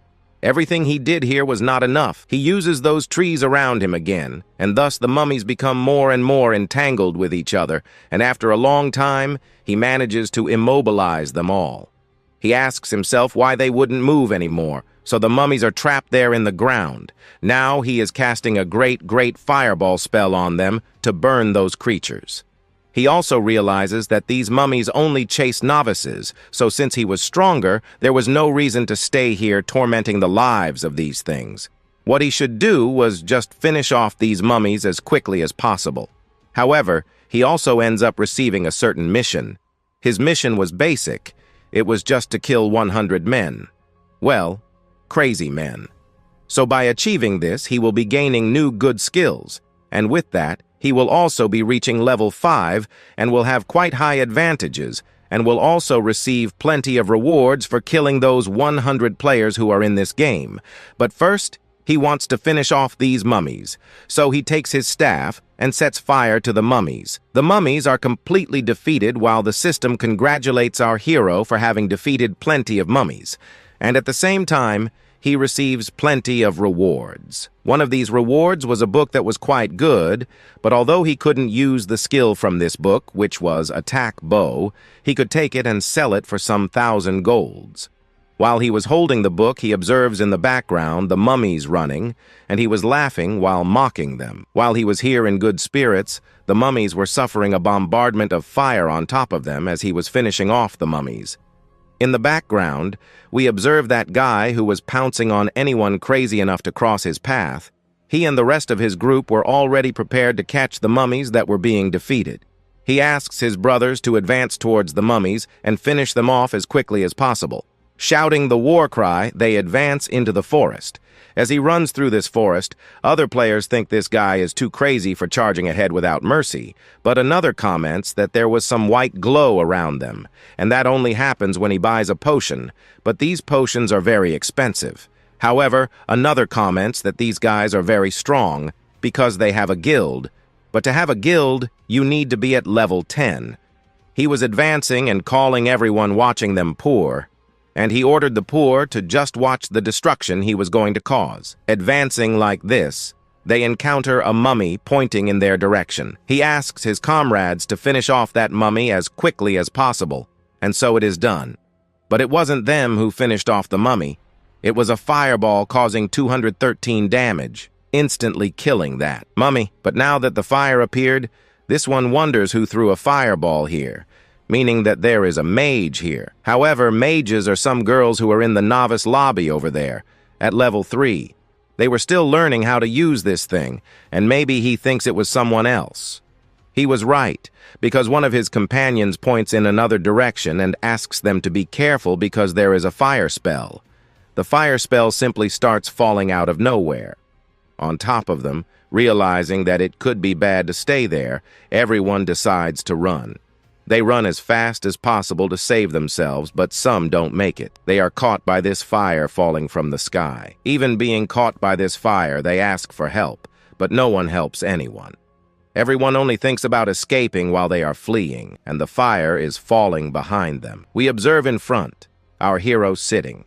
everything he did here was not enough. He uses those trees around him again, and thus the mummies become more and more entangled with each other, and after a long time, he manages to immobilize them all. He asks himself why they wouldn't move anymore, so the mummies are trapped there in the ground. Now he is casting a great fireball spell on them to burn those creatures. He also realizes that these mummies only chase novices, so since he was stronger, there was no reason to stay here tormenting the lives of these things. What he should do was just finish off these mummies as quickly as possible. However, he also ends up receiving a certain mission. His mission was basic. It was just to kill 100 men. Well, crazy men. So by achieving this, he will be gaining new good skills, and with that, he will also be reaching level 5 and will have quite high advantages, and will also receive plenty of rewards for killing those 100 players who are in this game. But first, he wants to finish off these mummies, so he takes his staff and sets fire to the mummies. The mummies are completely defeated while the system congratulates our hero for having defeated plenty of mummies, and at the same time, he receives plenty of rewards. One of these rewards was a book that was quite good, but although he couldn't use the skill from this book, which was attack bow, he could take it and sell it for some 1,000 golds. While he was holding the book, he observes in the background the mummies running, and he was laughing while mocking them. While he was here in good spirits, the mummies were suffering a bombardment of fire on top of them as he was finishing off the mummies. In the background, we observe that guy who was pouncing on anyone crazy enough to cross his path. He and the rest of his group were already prepared to catch the mummies that were being defeated. He asks his brothers to advance towards the mummies and finish them off as quickly as possible. Shouting the war cry, they advance into the forest. As he runs through this forest, other players think this guy is too crazy for charging ahead without mercy, but another comments that there was some white glow around them, and that only happens when he buys a potion, but these potions are very expensive. However, another comments that these guys are very strong because they have a guild, but to have a guild, you need to be at level 10. He was advancing and calling everyone watching them poor, and he ordered the poor to just watch the destruction he was going to cause. Advancing like this, they encounter a mummy pointing in their direction. He asks his comrades to finish off that mummy as quickly as possible, and so it is done. But it wasn't them who finished off the mummy. It was a fireball causing 213 damage, instantly killing that mummy. But now that the fire appeared, this one wonders who threw a fireball here, meaning that there is a mage here. However, mages are some girls who are in the novice lobby over there, at level 3. They were still learning how to use this thing, and maybe he thinks it was someone else. He was right, because one of his companions points in another direction and asks them to be careful because there is a fire spell. The fire spell simply starts falling out of nowhere. On top of them, realizing that it could be bad to stay there, everyone decides to run. They run as fast as possible to save themselves, but some don't make it. They are caught by this fire falling from the sky. Even being caught by this fire, they ask for help, but no one helps anyone. Everyone only thinks about escaping while they are fleeing, and the fire is falling behind them. We observe in front, our hero sitting.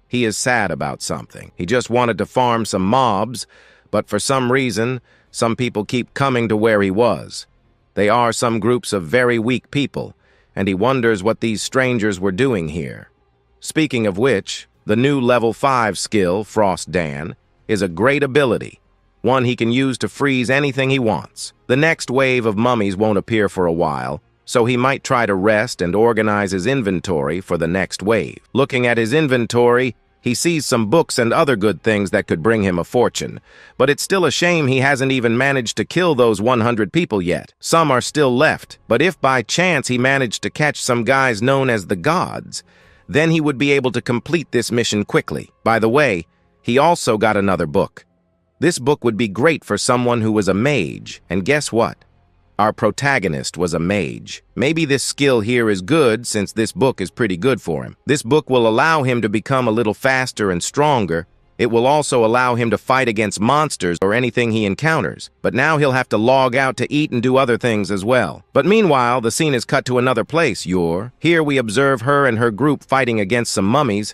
He is sad about something. He just wanted to farm some mobs, but for some reason, some people keep coming to where he was. They are some groups of very weak people, and he wonders what these strangers were doing here. Speaking of which, the new level 5 skill, Frost Dan, is a great ability, one he can use to freeze anything he wants. The next wave of mummies won't appear for a while, so he might try to rest and organize his inventory for the next wave. Looking at his inventory, he sees some books and other good things that could bring him a fortune, but it's still a shame he hasn't even managed to kill those 100 people yet. Some are still left, but if by chance he managed to catch some guys known as the gods, then he would be able to complete this mission quickly. By the way, he also got another book. This book would be great for someone who was a mage, and guess what? Our protagonist was a mage. Maybe this skill here is good since this book is pretty good for him. This book will allow him to become a little faster and stronger. It will also allow him to fight against monsters or anything he encounters. But now he'll have to log out to eat and do other things as well. But meanwhile, the scene is cut to another place, Here we observe her and her group fighting against some mummies.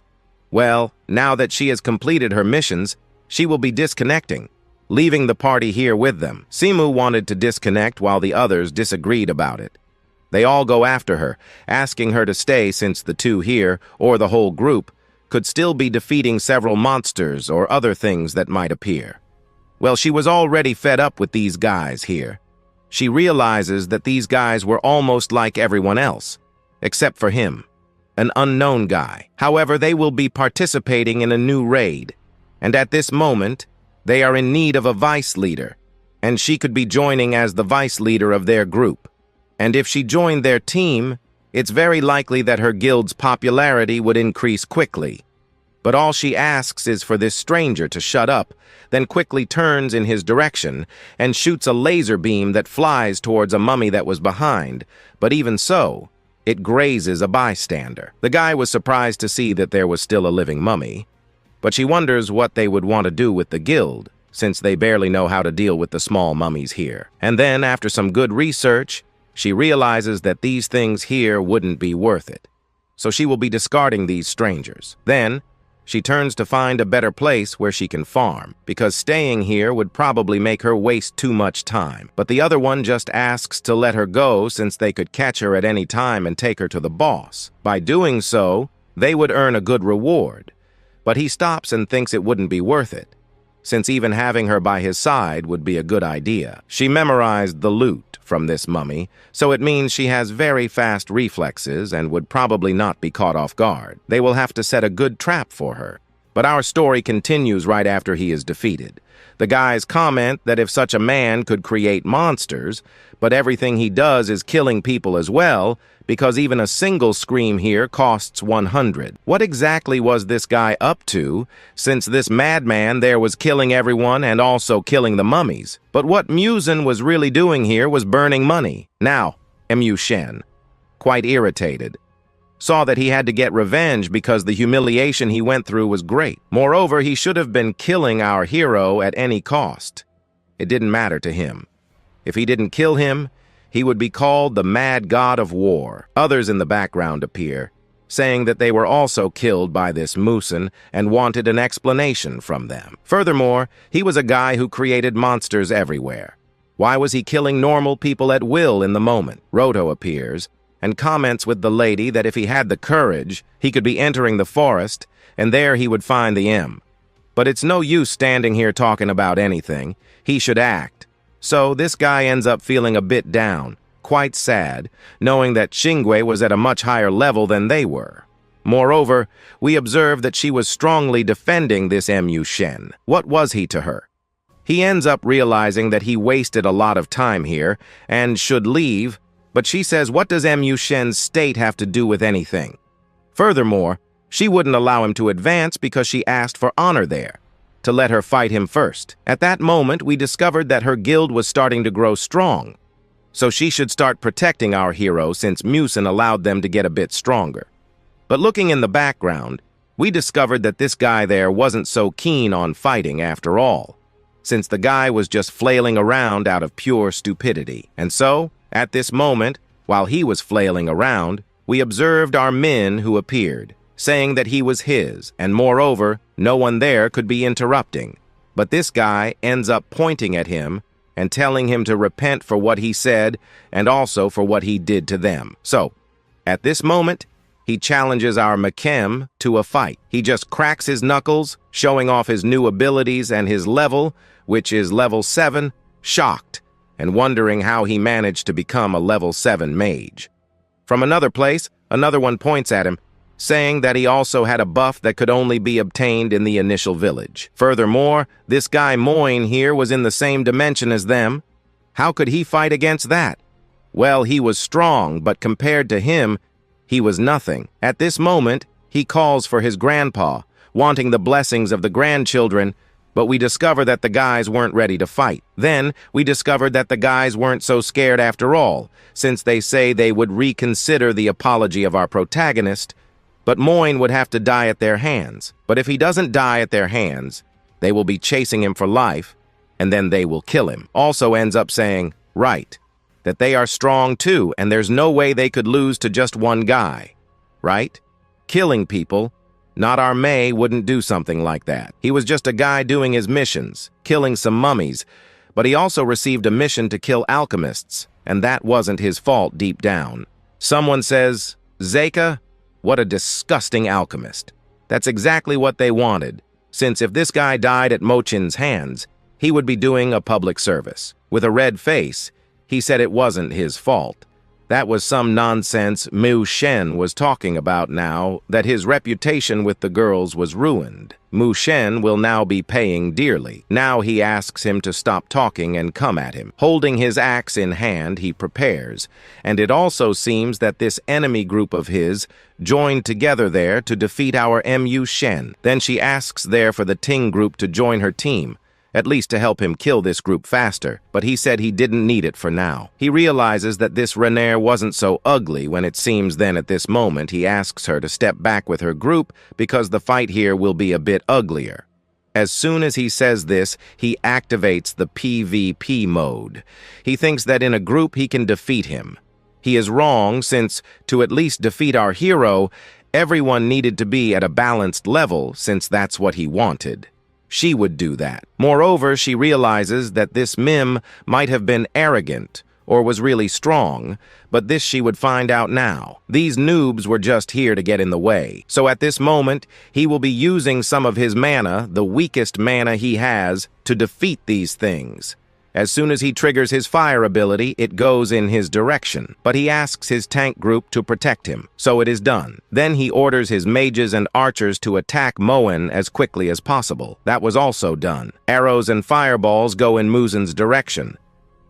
Well, now that she has completed her missions, she will be disconnecting, leaving the party here with them. Simu wanted to disconnect while the others disagreed about it. They all go after her, asking her to stay since the two here, or the whole group, could still be defeating several monsters or other things that might appear. Well, she was already fed up with these guys here. she realizes that these guys were almost like everyone else, except for him, an unknown guy. However, they will be participating in a new raid, and at this moment, they are in need of a vice leader, and she could be joining as the vice leader of their group. And if she joined their team, it's very likely that her guild's popularity would increase quickly. But all she asks is for this stranger to shut up, then quickly turns in his direction and shoots a laser beam that flies towards a mummy that was behind. But even so, it grazes a bystander. The guy was surprised to see that there was still a living mummy, but she wonders what they would want to do with the guild, since they barely know how to deal with the small mummies here. And then, after some good research, she realizes that these things here wouldn't be worth it. So she will be discarding these strangers. Then, she turns to find a better place where she can farm, because staying here would probably make her waste too much time. But the other one just asks to let her go since they could catch her at any time and take her to the boss. By doing so, they would earn a good reward. But he stops and thinks it wouldn't be worth it, since even having her by his side would be a good idea. She memorized the loot from this mummy, so it means she has very fast reflexes and would probably not be caught off guard. They will have to set a good trap for her. But our story continues right after he is defeated. The guys comment that if such a man could create monsters, but everything he does is killing people as well, because even a single scream here costs 100. What exactly was this guy up to, since this madman there was killing everyone and also killing the mummies? But what Musen was really doing here was burning money. Now, Mu Shen, quite irritated, saw that he had to get revenge because the humiliation he went through was great. Moreover, he should have been killing our hero at any cost. It didn't matter to him. If he didn't kill him, he would be called the Mad God of War. Others in the background appear, saying that they were also killed by this Musen and wanted an explanation from them. Furthermore, he was a guy who created monsters everywhere. Why was he killing normal people at will in the moment? Roto appears and comments with the lady that if he had the courage, he could be entering the forest, and there he would find the M. But it's no use standing here talking about anything. He should act. So this guy ends up feeling a bit down, quite sad, knowing that Xingwei was at a much higher level than they were. Moreover, we observe that she was strongly defending this Mu Shen. What was he to her? He ends up realizing that he wasted a lot of time here and should leave, but she says, what does Mu Shen's state have to do with anything? Furthermore, she wouldn't allow him to advance because she asked for honor there, to let her fight him first. At that moment, we discovered that her guild was starting to grow strong, so she should start protecting our hero since Musen allowed them to get a bit stronger. But looking in the background, we discovered that this guy there wasn't so keen on fighting after all, since the guy was just flailing around out of pure stupidity. And so, at this moment, while he was flailing around, we observed our Min who appeared, saying that he was his, and moreover, no one there could be interrupting. But this guy ends up pointing at him and telling him to repent for what he said and also for what he did to them. So, at this moment, he challenges our Makem to a fight. He just cracks his knuckles, showing off his new abilities and his level, which is level 7, shocked, and wondering how he managed to become a level 7 mage. From another place, another one points at him, saying that he also had a buff that could only be obtained in the initial village. Furthermore, this guy Moin here was in the same dimension as them. How could he fight against that? Well, he was strong, but compared to him, he was nothing. At this moment, he calls for his grandpa, wanting the blessings of the grandchildren, but we discover that the guys weren't ready to fight. Then, we discovered that the guys weren't so scared after all, since they say they would reconsider the apology of our protagonist, but Moin would have to die at their hands. But if he doesn't die at their hands, they will be chasing him for life, and then they will kill him. Also ends up saying, right, that they are strong too, and there's no way they could lose to just one guy, right? Killing people. Not our May wouldn't do something like that. He was just a guy doing his missions, killing some mummies, but he also received a mission to kill alchemists, and that wasn't his fault deep down. Someone says, Zeka, what a disgusting alchemist. That's exactly what they wanted, since if this guy died at Mochin's hands, he would be doing a public service. With a red face, He said it wasn't his fault. That was some nonsense Mu Shen was talking about now, that his reputation with the girls was ruined. Mu Shen will now be paying dearly. Now he asks him to stop talking and come at him. Holding his axe in hand, he prepares. And it also seems that this enemy group of his joined together there to defeat our Mu Shen. Then she asks there for the Ting group to join her team, at least to help him kill this group faster, but he said he didn't need it for now. He realizes that this Renair wasn't so ugly when it seems then at this moment he asks her to step back with her group because the fight here will be a bit uglier. As soon as he says this, he activates the PvP mode. He thinks that in a group he can defeat him. He is wrong, since to at least defeat our hero, everyone needed to be at a balanced level, since that's what he wanted. She would do that. Moreover, she realizes that this Mim might have been arrogant or was really strong, but this she would find out now. These noobs were just here to get in the way. So at this moment, he will be using some of his mana, the weakest mana he has, to defeat these things. As soon as he triggers his fire ability, it goes in his direction, but he asks his tank group to protect him, so it is done. Then he orders his mages and archers to attack Moen as quickly as possible. That was also done. Arrows and fireballs go in Muzen's direction,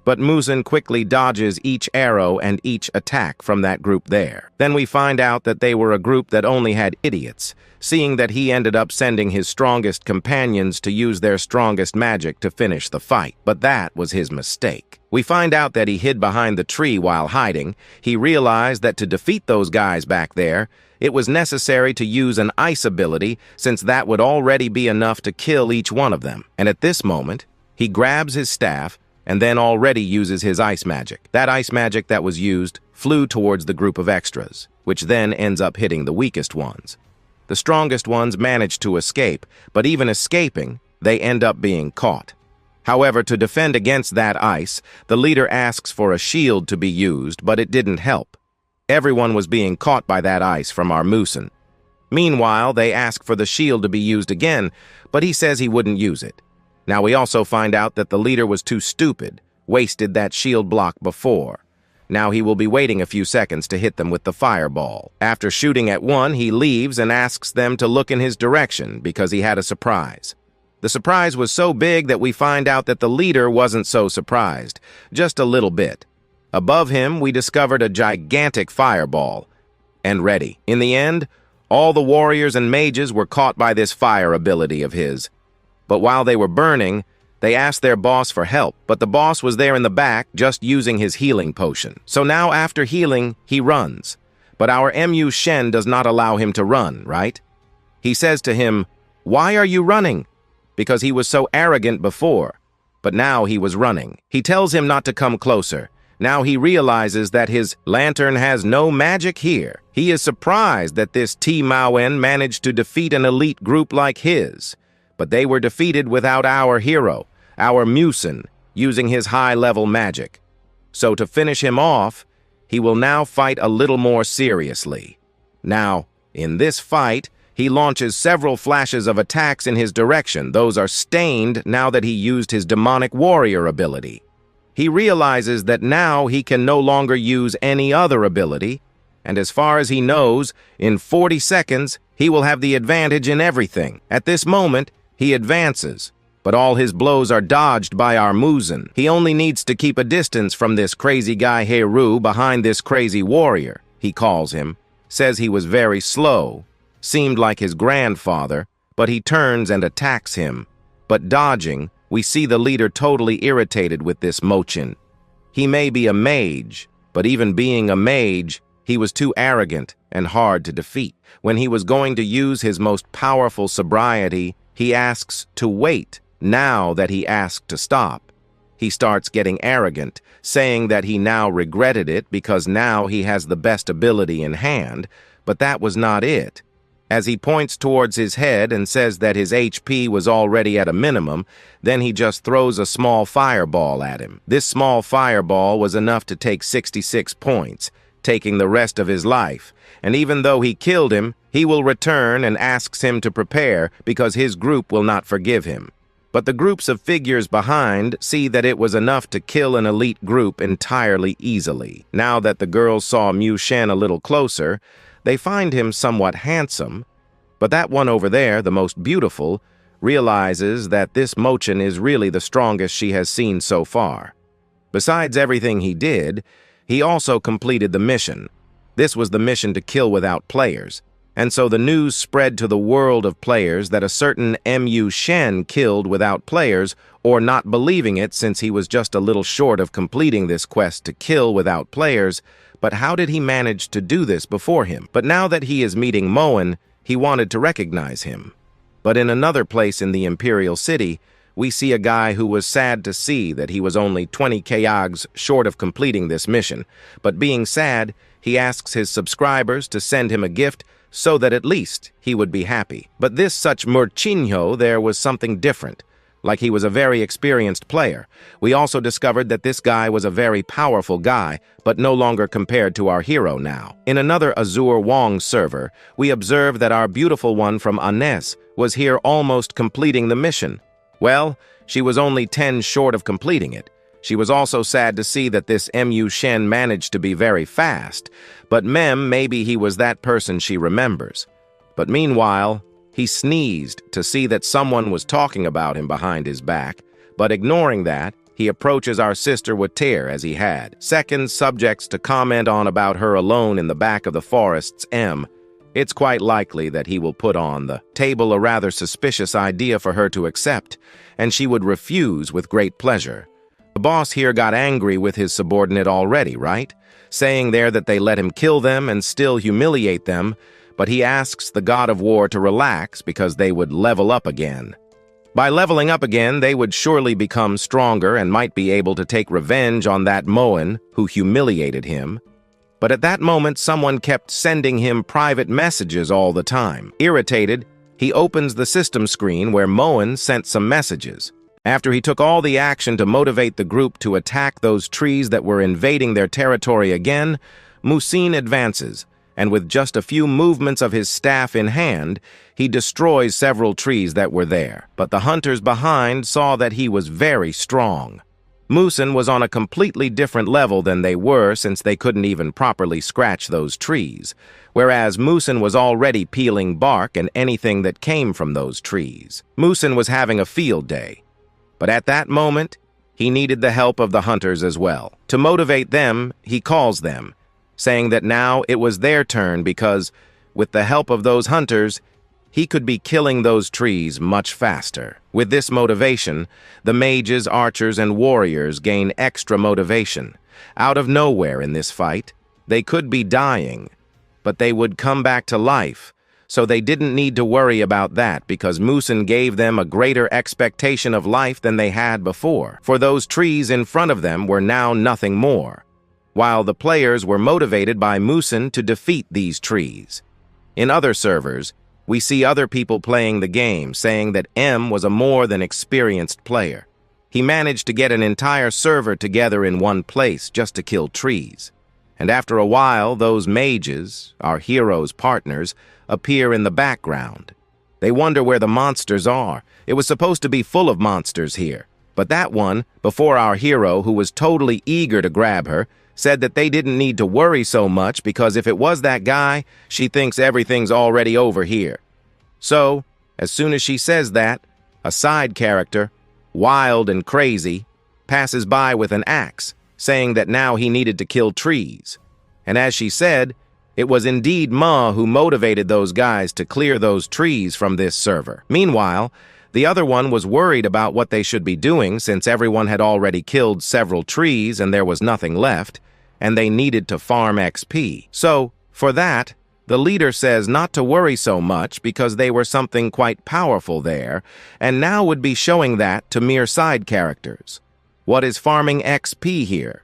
but Muzen quickly dodges each arrow and each attack from that group there. Then we find out that they were a group that only had idiots, seeing that he ended up sending his strongest companions to use their strongest magic to finish the fight. But that was his mistake. We find out that he hid behind the tree while hiding. He realized that to defeat those guys back there, it was necessary to use an ice ability, since that would already be enough to kill each one of them. And at this moment, he grabs his staff and then already uses his ice magic. That ice magic that was used flew towards the group of extras, which then ends up hitting the weakest ones. The strongest ones manage to escape, but even escaping, they end up being caught. However, to defend against that ice, the leader asks for a shield to be used, but it didn't help. Everyone was being caught by that ice from our Musen. Meanwhile, they ask for the shield to be used again, but he says he wouldn't use it. Now we also find out that the leader was too stupid, wasted that shield block before. Now he will be waiting a few seconds to hit them with the fireball. After shooting at one, he leaves and asks them to look in his direction because he had a surprise. The surprise was so big that we find out that the leader wasn't so surprised, just a little bit. Above him, we discovered a gigantic fireball. And ready. In the end, all the warriors and mages were caught by this fire ability of his. But while they were burning, they asked their boss for help, but the boss was there in the back just using his healing potion. So now after healing, he runs. But our Mu Shen does not allow him to run, right? He says to him, "Why are you running?" Because he was so arrogant before. But now he was running. He tells him not to come closer. Now he realizes that his lantern has no magic here. He is surprised that this T Maoen managed to defeat an elite group like his. But they were defeated without our hero, our Musen, using his high-level magic. So to finish him off, he will now fight a little more seriously. Now, in this fight, he launches several flashes of attacks in his direction. Those are stained now that he used his demonic warrior ability. He realizes that now he can no longer use any other ability, and as far as he knows, in 40 seconds, he will have the advantage in everything. At this moment, he advances, but all his blows are dodged by our Musen. He only needs to keep a distance from this crazy guy Heru behind this crazy warrior, he calls him, says he was very slow, seemed like his grandfather, but he turns and attacks him. But dodging, we see the leader totally irritated with this Mochin. He may be a mage, but even being a mage, he was too arrogant and hard to defeat. When he was going to use his most powerful sobriety, he asks to wait now that he asked to stop. He starts getting arrogant, saying that he now regretted it because now he has the best ability in hand, but that was not it. As he points towards his head and says that his HP was already at a minimum, then he just throws a small fireball at him. This small fireball was enough to take 66 points, taking the rest of his life. And even though he killed him, he will return and asks him to prepare because his group will not forgive him. But the groups of figures behind see that it was enough to kill an elite group entirely easily. Now that the girls saw Mu Shen a little closer, they find him somewhat handsome, but that one over there, the most beautiful, realizes that this Mochin is really the strongest she has seen so far. Besides everything he did, he also completed the mission. This was the mission to kill without players, and so the news spread to the world of players that a certain Mu Shen killed without players, or not believing it since he was just a little short of completing this quest to kill without players. But how did he manage to do this before him? But now that he is meeting Moen, he wanted to recognize him. But in another place in the Imperial City, we see a guy who was sad to see that he was only 20 KiING'S short of completing this mission. But being sad, he asks his subscribers to send him a gift so that at least he would be happy. But this such Murchinho there was something different, like he was a very experienced player. We also discovered that this guy was a very powerful guy, but no longer compared to our hero now. In another Azure Wong server, we observed that our beautiful one from Anes was here almost completing the mission. Well, she was only 10 short of completing it. She was also sad to see that this Mu Shen managed to be very fast, but maybe he was that person she remembers. But meanwhile, he sneezed to see that someone was talking about him behind his back, but ignoring that, he approaches our sister with tear as he had. Second, subjects to comment on about her alone in the back of the forest's It's quite likely that he will put on the table a rather suspicious idea for her to accept, and she would refuse with great pleasure. The boss here got angry with his subordinate already, right? Saying there that they let him kill them and still humiliate them, but he asks the god of war to relax because they would level up again. By leveling up again, they would surely become stronger and might be able to take revenge on that Moen who humiliated him. But at that moment, someone kept sending him private messages all the time. Irritated, he opens the system screen where Moen sent some messages. After he took all the action to motivate the group to attack those trees that were invading their territory again, Musin advances, and with just a few movements of his staff in hand, he destroys several trees that were there. But the hunters behind saw that he was very strong. Musin was on a completely different level than they were since they couldn't even properly scratch those trees, whereas Musin was already peeling bark and anything that came from those trees. Musin was having a field day. But at that moment, he needed the help of the hunters as well. To motivate them, he calls them, saying that now it was their turn because, with the help of those hunters, he could be killing those trees much faster. With this motivation, the mages, archers, and warriors gain extra motivation. Out of nowhere in this fight, they could be dying, but they would come back to life, so they didn't need to worry about that because Musin gave them a greater expectation of life than they had before, for those trees in front of them were now nothing more, while the players were motivated by Musin to defeat these trees. In other servers, we see other people playing the game, saying that M was a more than experienced player. He managed to get an entire server together in one place just to kill trees. And after a while, those mages, our hero's partners, appear in the background. They wonder where the monsters are. It was supposed to be full of monsters here. But that one, before our hero, who was totally eager to grab her, said that they didn't need to worry so much because if it was that guy, she thinks everything's already over here. So, as soon as she says that, a side character, wild and crazy, passes by with an axe, saying that now he needed to kill trees. And as she said, it was indeed Ma who motivated those guys to clear those trees from this server. Meanwhile, the other one was worried about what they should be doing since everyone had already killed several trees and there was nothing left, and they needed to farm XP. So, for that, the leader says not to worry so much because they were something quite powerful there, and now would be showing that to mere side characters. What is farming XP here?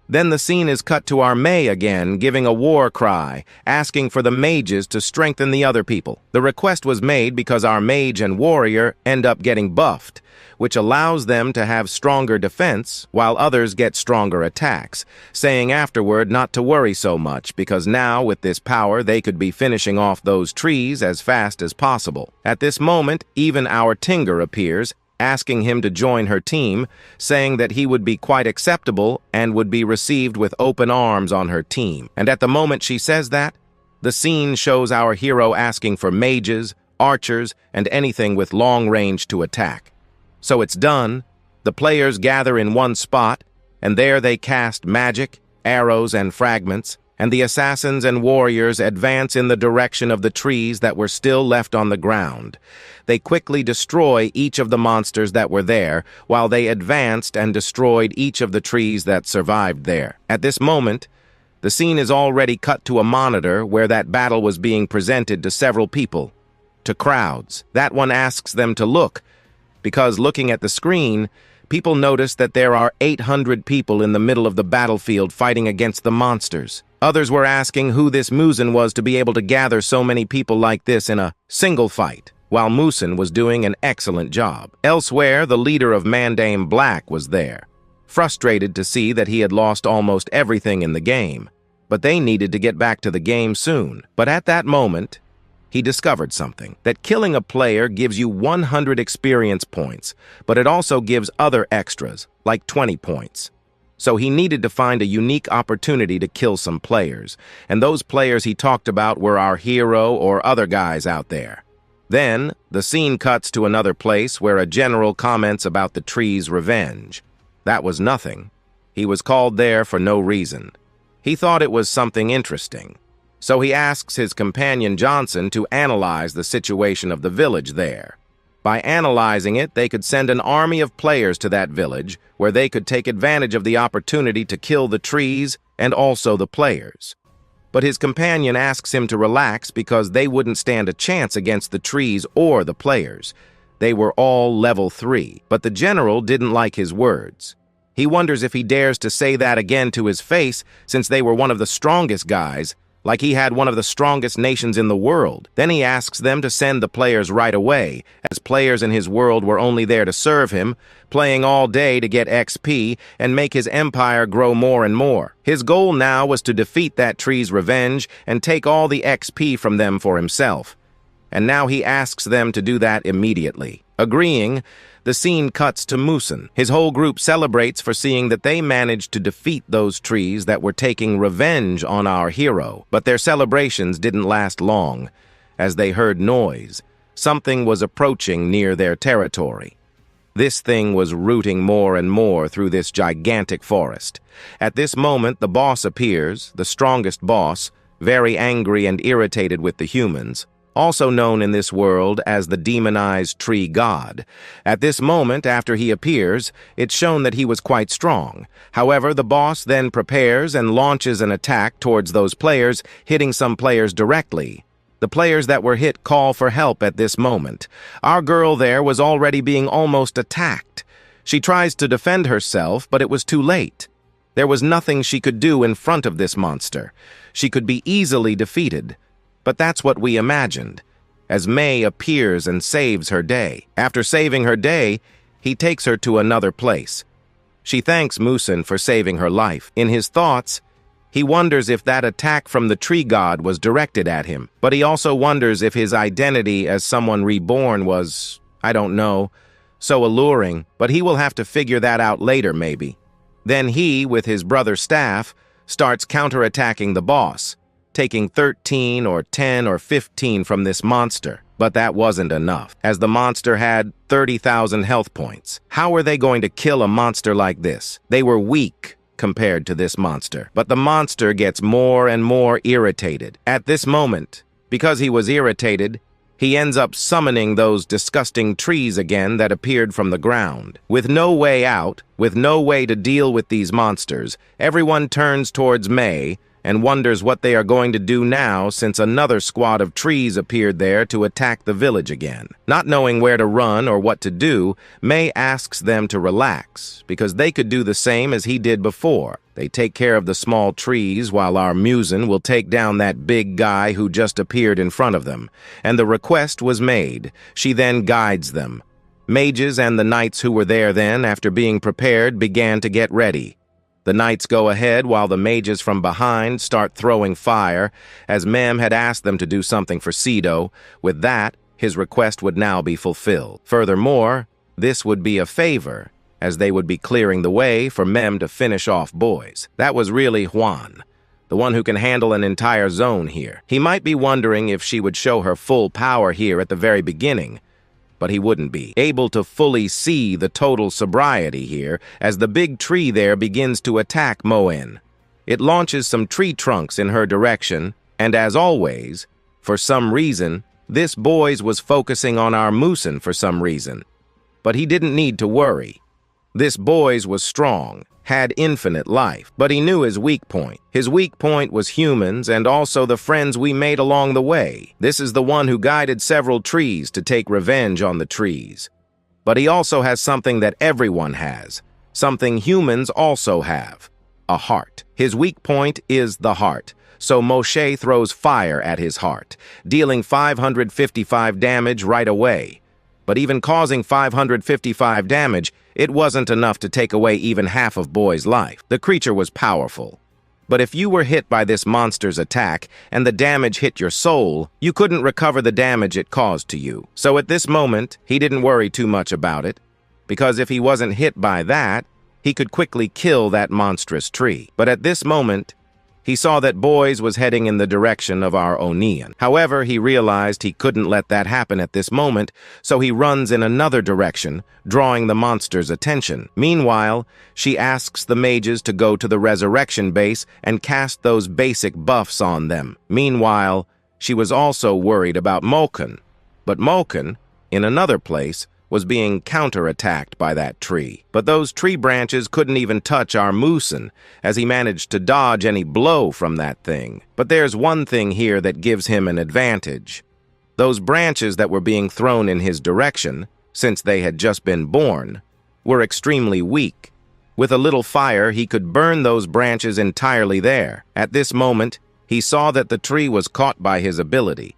Then the scene is cut to our Mei again, giving a war cry, asking for the mages to strengthen the other people. The request was made because our mage and warrior end up getting buffed, which allows them to have stronger defense, while others get stronger attacks, saying afterward not to worry so much because now, with this power, they could be finishing off those trees as fast as possible. At this moment, even our Tinger appears, asking him to join her team, saying that he would be quite acceptable and would be received with open arms on her team. And at the moment she says that, the scene shows our hero asking for mages, archers, and anything with long range to attack. So it's done. The players gather in one spot, and there they cast magic, arrows, and fragments, and the assassins and warriors advance in the direction of the trees that were still left on the ground. They quickly destroy each of the monsters that were there, while they advanced and destroyed each of the trees that survived there. At this moment, the scene is already cut to a monitor where that battle was being presented to several people, to crowds. That one asks them to look, because looking at the screen, people notice that there are 800 people in the middle of the battlefield fighting against the monsters. Others were asking who this Musen was to be able to gather so many people like this in a single fight, while Musen was doing an excellent job. Elsewhere, the leader of Mandame Black was there, frustrated to see that he had lost almost everything in the game, but they needed to get back to the game soon. But at that moment, he discovered something, that killing a player gives you 100 experience points, but it also gives other extras, like 20 points. So he needed to find a unique opportunity to kill some players, and those players he talked about were our hero or other guys out there. Then, the scene cuts to another place where a general comments about the tree's revenge. That was nothing. He was called there for no reason. He thought it was something interesting. So he asks his companion Johnson to analyze the situation of the village there. By analyzing it, they could send an army of players to that village where they could take advantage of the opportunity to kill the trees and also the players. But his companion asks him to relax because they wouldn't stand a chance against the trees or the players. They were all level 3, but the general didn't like his words. He wonders if he dares to say that again to his face, since they were one of the strongest guys, like he had one of the strongest nations in the world. Then he asks them to send the players right away, as players in his world were only there to serve him, playing all day to get XP and make his empire grow more and more. His goal now was to defeat that tree's revenge and take all the XP from them for himself. And now he asks them to do that immediately. Agreeing, the scene cuts to Musen. His whole group celebrates for seeing that they managed to defeat those trees that were taking revenge on our hero. But their celebrations didn't last long, as they heard noise. Something was approaching near their territory. This thing was rooting more and more through this gigantic forest. At this moment, the boss appears, the strongest boss, very angry and irritated with the humans, also known in this world as the demonized tree god. At this moment, after he appears, it's shown that he was quite strong. However, the boss then prepares and launches an attack towards those players, hitting some players directly. The players that were hit call for help at this moment. Our girl there was already being almost attacked. She tries to defend herself, but it was too late. There was nothing she could do in front of this monster. She could be easily defeated. But that's what we imagined, as May appears and saves her day. After saving her day, he takes her to another place. She thanks Musen for saving her life. In his thoughts, he wonders if that attack from the tree god was directed at him, but he also wonders if his identity as someone reborn was, I don't know, so alluring, but he will have to figure that out later maybe. Then he, with his brother Staff, starts counterattacking the boss, taking 13 or 10 or 15 from this monster. But that wasn't enough, as the monster had 30,000 health points. How were they going to kill a monster like this? They were weak compared to this monster. But the monster gets more and more irritated. At this moment, because he was irritated, he ends up summoning those disgusting trees again that appeared from the ground. With no way out, with no way to deal with these monsters, everyone turns towards May and wonders what they are going to do now since another squad of trees appeared there to attack the village again. Not knowing where to run or what to do, May asks them to relax, because they could do the same as he did before. They take care of the small trees while our Musen will take down that big guy who just appeared in front of them. And the request was made. She then guides them. Mages and the knights who were there then, after being prepared, began to get ready. The knights go ahead while the mages from behind start throwing fire, as Mem had asked them to do something for Cedo. With that, his request would now be fulfilled. Furthermore, this would be a favor, as they would be clearing the way for Mem to finish off boys. That was really Juan, the one who can handle an entire zone here. He might be wondering if she would show her full power here at the very beginning, but he wouldn't be able to fully see the total sobriety here as the big tree there begins to attack Moen. It launches some tree trunks in her direction, and as always, for some reason, this boys was focusing on our Musen for some reason. But he didn't need to worry. This boys was strong, had infinite life, but he knew his weak point. His weak point was humans and also the friends we made along the way. This is the one who guided several trees to take revenge on the trees. But he also has something that everyone has, something humans also have, a heart. His weak point is the heart, so Moshe throws fire at his heart, dealing 555 damage right away. But even causing 555 damage, it wasn't enough to take away even half of Boy's life. The creature was powerful. But if you were hit by this monster's attack and the damage hit your soul, you couldn't recover the damage it caused to you. So at this moment, he didn't worry too much about it, because if he wasn't hit by that, he could quickly kill that monstrous tree. But at this moment, he saw that Boys was heading in the direction of our Onion. However, he realized he couldn't let that happen at this moment, so he runs in another direction, drawing the monster's attention. Meanwhile, she asks the mages to go to the resurrection base and cast those basic buffs on them. Meanwhile, she was also worried about Moken. But Moken, in another place, was being counterattacked by that tree. But those tree branches couldn't even touch our Musen, as he managed to dodge any blow from that thing. But there's one thing here that gives him an advantage. Those branches that were being thrown in his direction, since they had just been born, were extremely weak. With a little fire, he could burn those branches entirely there. At this moment, he saw that the tree was caught by his ability.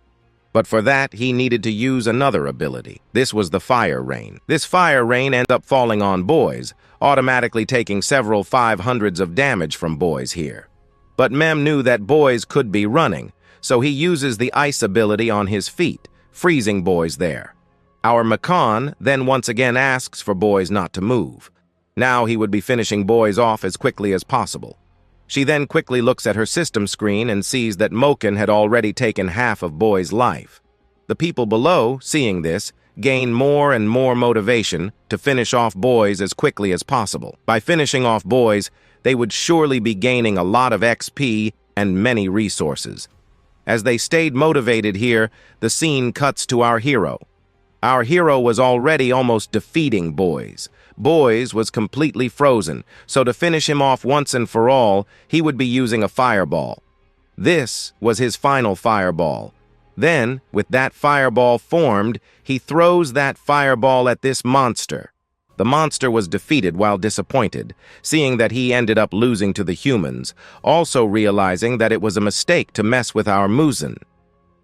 But for that, he needed to use another ability. This was the fire rain. This fire rain ended up falling on Boys, automatically taking several 500s of damage from Boys here. But Mem knew that Boys could be running, so he uses the ice ability on his feet, freezing Boys there. Our Makan then once again asks for Boys not to move. Now he would be finishing Boys off as quickly as possible. She then quickly looks at her system screen and sees that Moken had already taken half of Boy's life. The people below, seeing this, gain more and more motivation to finish off Boys as quickly as possible. By finishing off Boys, they would surely be gaining a lot of XP and many resources. As they stayed motivated here, the scene cuts to our hero. Our hero was already almost defeating Boys. Boys was completely frozen, so to finish him off once and for all, he would be using a fireball. This was his final fireball. Then, with that fireball formed, he throws that fireball at this monster. The monster was defeated while disappointed, seeing that he ended up losing to the humans, also realizing that it was a mistake to mess with our Musen.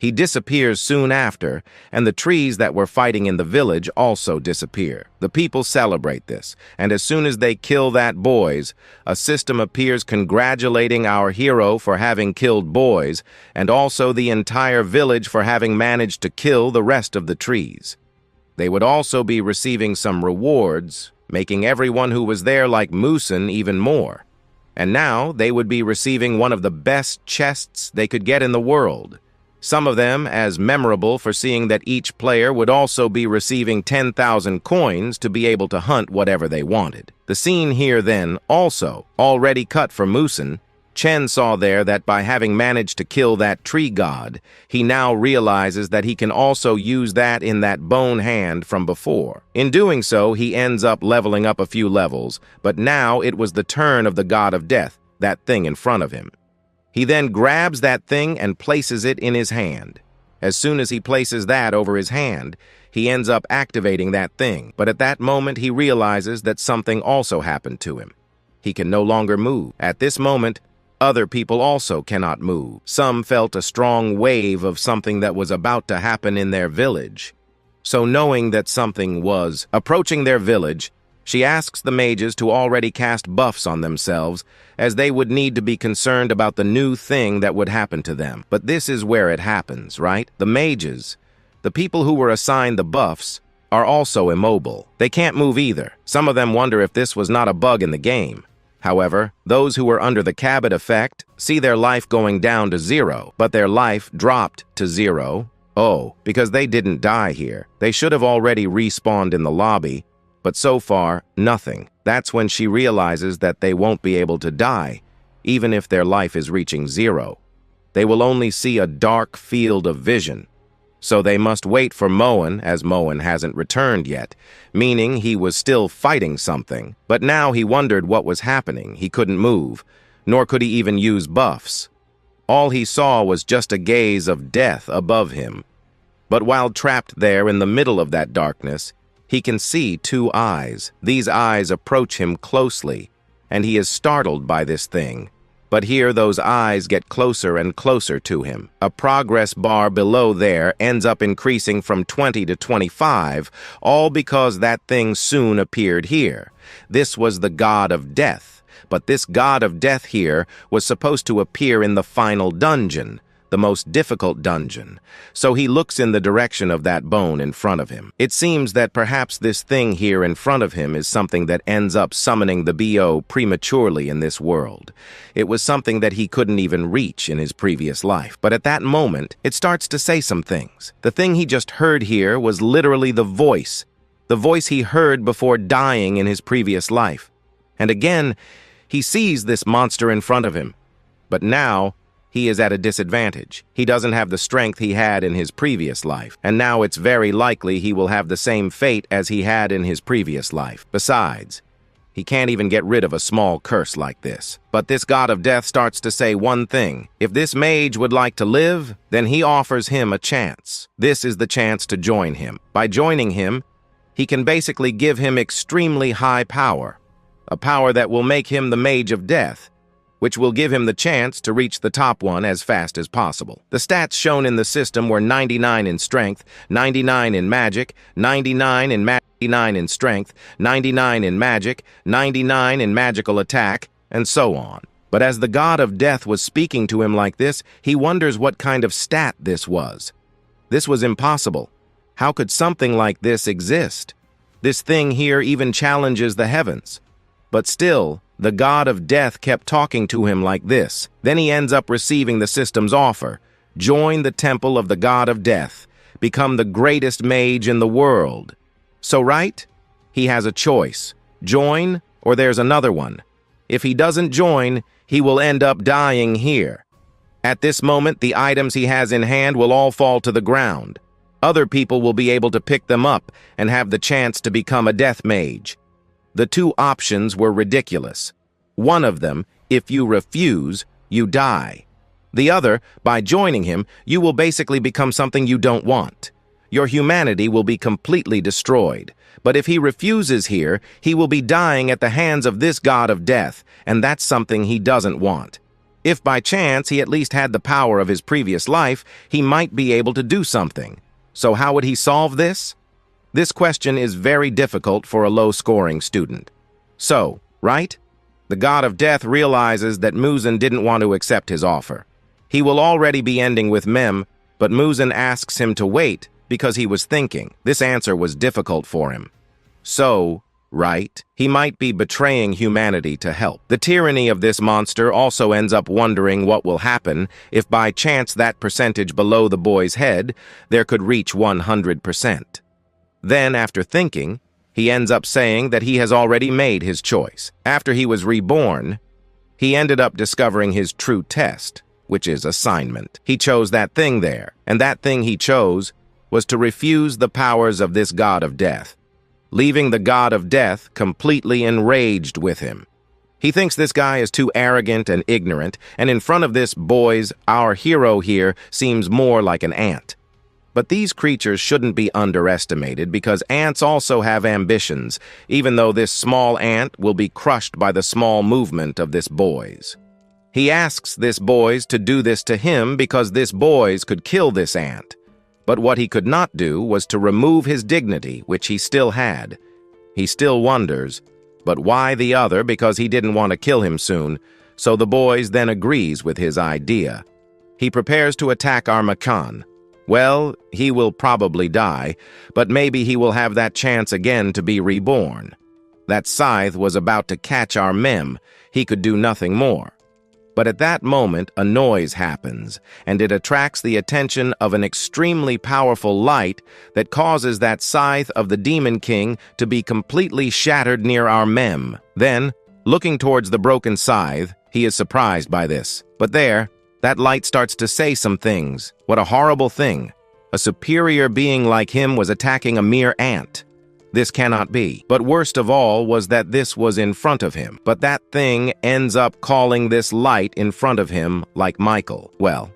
He disappears soon after, and the trees that were fighting in the village also disappear. The people celebrate this, and as soon as they kill that Boys, a system appears congratulating our hero for having killed Boys, and also the entire village for having managed to kill the rest of the trees. They would also be receiving some rewards, making everyone who was there like Musen even more. And now they would be receiving one of the best chests they could get in the world. Some of them as memorable for seeing that each player would also be receiving 10,000 coins to be able to hunt whatever they wanted. The scene here then, also, already cut for Musen, Chen saw there that by having managed to kill that tree god, he now realizes that he can also use that in that bone hand from before. In doing so, he ends up leveling up a few levels, but now it was the turn of the god of death, that thing in front of him. He then grabs that thing and places it in his hand. As soon as he places that over his hand, he ends up activating that thing. But at that moment, he realizes that something also happened to him. He can no longer move. At this moment, other people also cannot move. Some felt a strong wave of something that was about to happen in their village. So knowing that something was approaching their village, she asks the mages to already cast buffs on themselves, as they would need to be concerned about the new thing that would happen to them. But this is where it happens, right? The mages, the people who were assigned the buffs, are also immobile. They can't move either. Some of them wonder if this was not a bug in the game. However, those who were under the Cabot effect see their life going down to 0, but their life dropped to 0. Oh, because they didn't die here. They should have already respawned in the lobby, but so far, nothing. That's when she realizes that they won't be able to die, even if their life is reaching 0. They will only see a dark field of vision. So they must wait for Moen, as Moen hasn't returned yet, meaning he was still fighting something. But now he wondered what was happening. He couldn't move, nor could he even use buffs. All he saw was just a gaze of death above him. But while trapped there in the middle of that darkness, he can see 2 eyes. These eyes approach him closely, and he is startled by this thing. But here those eyes get closer and closer to him. A progress bar below there ends up increasing from 20 to 25, all because that thing soon appeared here. This was the god of death, but this god of death here was supposed to appear in the final dungeon, the most difficult dungeon. So he looks in the direction of that bone in front of him. It seems that perhaps this thing here in front of him is something that ends up summoning the BO prematurely in this world. It was something that he couldn't even reach in his previous life. But at that moment, it starts to say some things. The thing he just heard here was literally the voice he heard before dying in his previous life. And again, he sees this monster in front of him. But now, he is at a disadvantage. He doesn't have the strength he had in his previous life, and now it's very likely he will have the same fate as he had in his previous life. Besides, he can't even get rid of a small curse like this. But this god of death starts to say one thing. If this mage would like to live, then he offers him a chance. This is the chance to join him. By joining him, he can basically give him extremely high power, a power that will make him the mage of death, which will give him the chance to reach the top one as fast as possible. The stats shown in the system were 99 in strength, 99 in magic, 99 in 99 in strength, 99 in magic, 99 in magical attack, and so on. But as the god of death was speaking to him like this, he wonders what kind of stat this was. This was impossible. How could something like this exist? This thing here even challenges the heavens. But still, the god of death kept talking to him like this. Then he ends up receiving the system's offer. Join the temple of the god of death. Become the greatest mage in the world. So right? He has a choice. Join, or there's another one. If he doesn't join, he will end up dying here. At this moment, the items he has in hand will all fall to the ground. Other people will be able to pick them up and have the chance to become a death mage. The 2 options were ridiculous. One of them, if you refuse, you die. The other, by joining him, you will basically become something you don't want. Your humanity will be completely destroyed. But if he refuses here, he will be dying at the hands of this god of death, and that's something he doesn't want. If by chance he at least had the power of his previous life, he might be able to do something. So how would he solve this? This question is very difficult for a low-scoring student. So, right? The god of death realizes that Muzan didn't want to accept his offer. He will already be ending with Mem, but Muzan asks him to wait because he was thinking. This answer was difficult for him. So, right? He might be betraying humanity to help. The tyranny of this monster also ends up wondering what will happen if by chance that percentage below the boy's head there could reach 100%. Then, after thinking, he ends up saying that he has already made his choice. After he was reborn, he ended up discovering his true test, which is assignment. He chose that thing there, and that thing he chose was to refuse the powers of this god of death, leaving the god of death completely enraged with him. He thinks this guy is too arrogant and ignorant, and in front of this boys, our hero here seems more like an ant. But these creatures shouldn't be underestimated because ants also have ambitions, even though this small ant will be crushed by the small movement of this boys. He asks this boys to do this to him because this boys could kill this ant. But what he could not do was to remove his dignity, which he still had. He still wonders, but why the other? Because he didn't want to kill him soon, so the boys then agrees with his idea. He prepares to attack Armakan. Well, he will probably die, but maybe he will have that chance again to be reborn. That scythe was about to catch our mem. He could do nothing more. But at that moment, a noise happens, and it attracts the attention of an extremely powerful light that causes that scythe of the Demon King to be completely shattered near our mem. Then, looking towards the broken scythe, he is surprised by this. But there, that light starts to say some things. What a horrible thing. A superior being like him was attacking a mere ant. This cannot be. But worst of all was that this was in front of him. But that thing ends up calling this light in front of him like Michael. Well,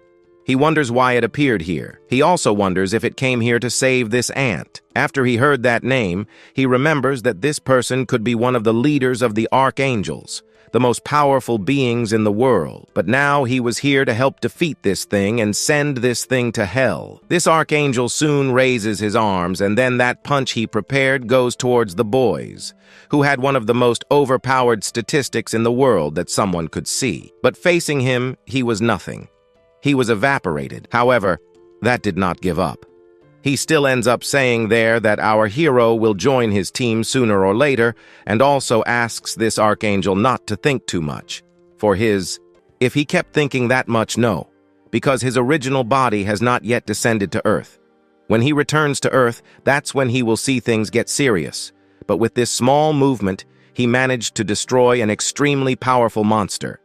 he wonders why it appeared here. He also wonders if it came here to save this ant. After he heard that name, he remembers that this person could be one of the leaders of the Archangels, the most powerful beings in the world. But now he was here to help defeat this thing and send this thing to hell. This Archangel soon raises his arms, and then that punch he prepared goes towards the boys, who had one of the most overpowered statistics in the world that someone could see. But facing him, he was nothing. He was evaporated. However, that did not give up. He still ends up saying there that our hero will join his team sooner or later, and also asks this Archangel not to think too much. If he kept thinking that much, no, because his original body has not yet descended to Earth. When he returns to Earth, that's when he will see things get serious. But with this small movement, he managed to destroy an extremely powerful monster.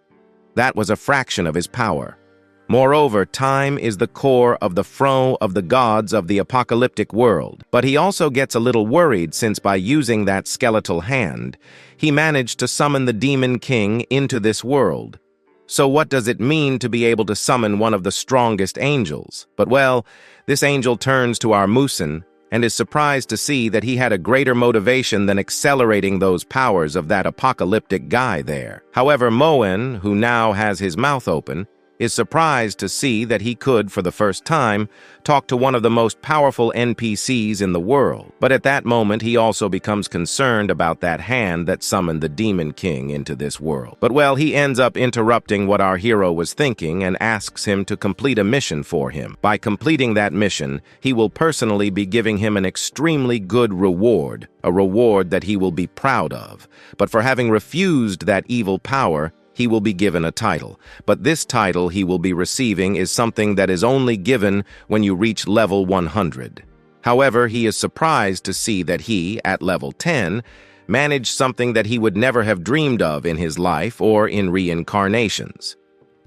That was a fraction of his power. Moreover, time is the core of the flow of the gods of the apocalyptic world. But he also gets a little worried since by using that skeletal hand, he managed to summon the Demon King into this world. So what does it mean to be able to summon one of the strongest angels? But well, this angel turns to our Musen and is surprised to see that he had a greater motivation than accelerating those powers of that apocalyptic guy there. However, Moen, who now has his mouth open, is surprised to see that he could, for the first time, talk to one of the most powerful NPCs in the world. But at that moment, he also becomes concerned about that hand that summoned the Demon King into this world. But well, he ends up interrupting what our hero was thinking and asks him to complete a mission for him. By completing that mission, he will personally be giving him an extremely good reward, a reward that he will be proud of. But for having refused that evil power, he will be given a title. But this title he will be receiving is something that is only given when you reach level 100. However, he is surprised to see that he, at level 10, managed something that he would never have dreamed of in his life or in reincarnations.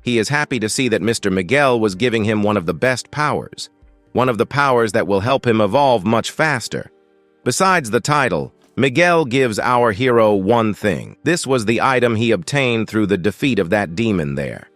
He is happy to see that Mr. Miguel was giving him one of the best powers, one of the powers that will help him evolve much faster. Besides the title, Miguel gives our hero one thing. This was the item he obtained through the defeat of that demon there.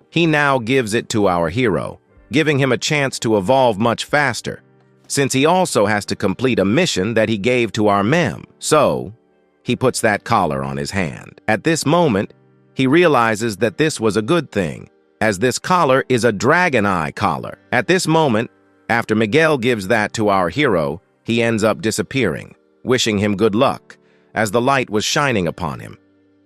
He now gives it to our hero, giving him a chance to evolve much faster, since he also has to complete a mission that he gave to our mem. So, he puts that collar on his hand. At this moment, he realizes that this was a good thing, as this collar is a dragon eye collar. At this moment, after Miguel gives that to our hero, he ends up disappearing, wishing him good luck, as the light was shining upon him.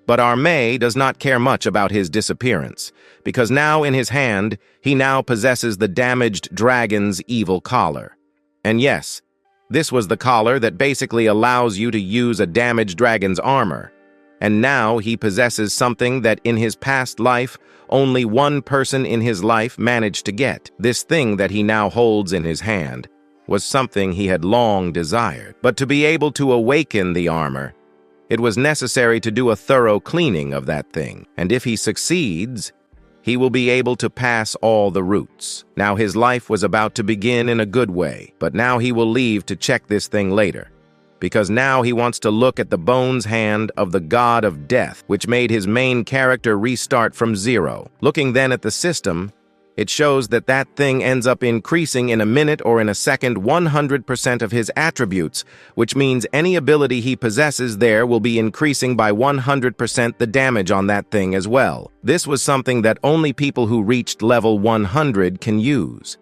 But our May does not care much about his disappearance, because now in his hand, he now possesses the damaged dragon's evil collar. And yes, this was the collar that basically allows you to use a damaged dragon's armor. And now he possesses something that in his past life, only one person in his life managed to get. This thing that he now holds in his hand was something he had long desired. But to be able to awaken the armor, it was necessary to do a thorough cleaning of that thing. And if he succeeds, he will be able to pass all the routes. Now his life was about to begin in a good way, but now he will leave to check this thing later, because now he wants to look at the bones hand of the god of death, which made his main character restart from zero. Looking then at the system, it shows that that thing ends up increasing in a minute or in a second 100% of his attributes, which means any ability he possesses there will be increasing by 100% the damage on that thing as well. This was something that only people who reached level 100 can use.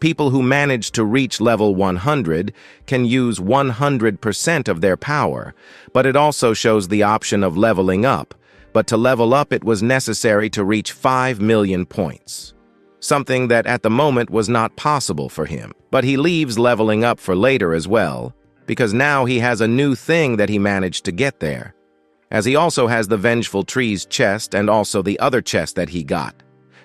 People who manage to reach level 100 can use 100% of their power, but it also shows the option of leveling up. But to level up, it was necessary to reach 5 million points. something that at the moment was not possible for him. But he leaves leveling up for later as well, because now he has a new thing that he managed to get there, as he also has the Vengeful Tree's chest and also the other chest that he got.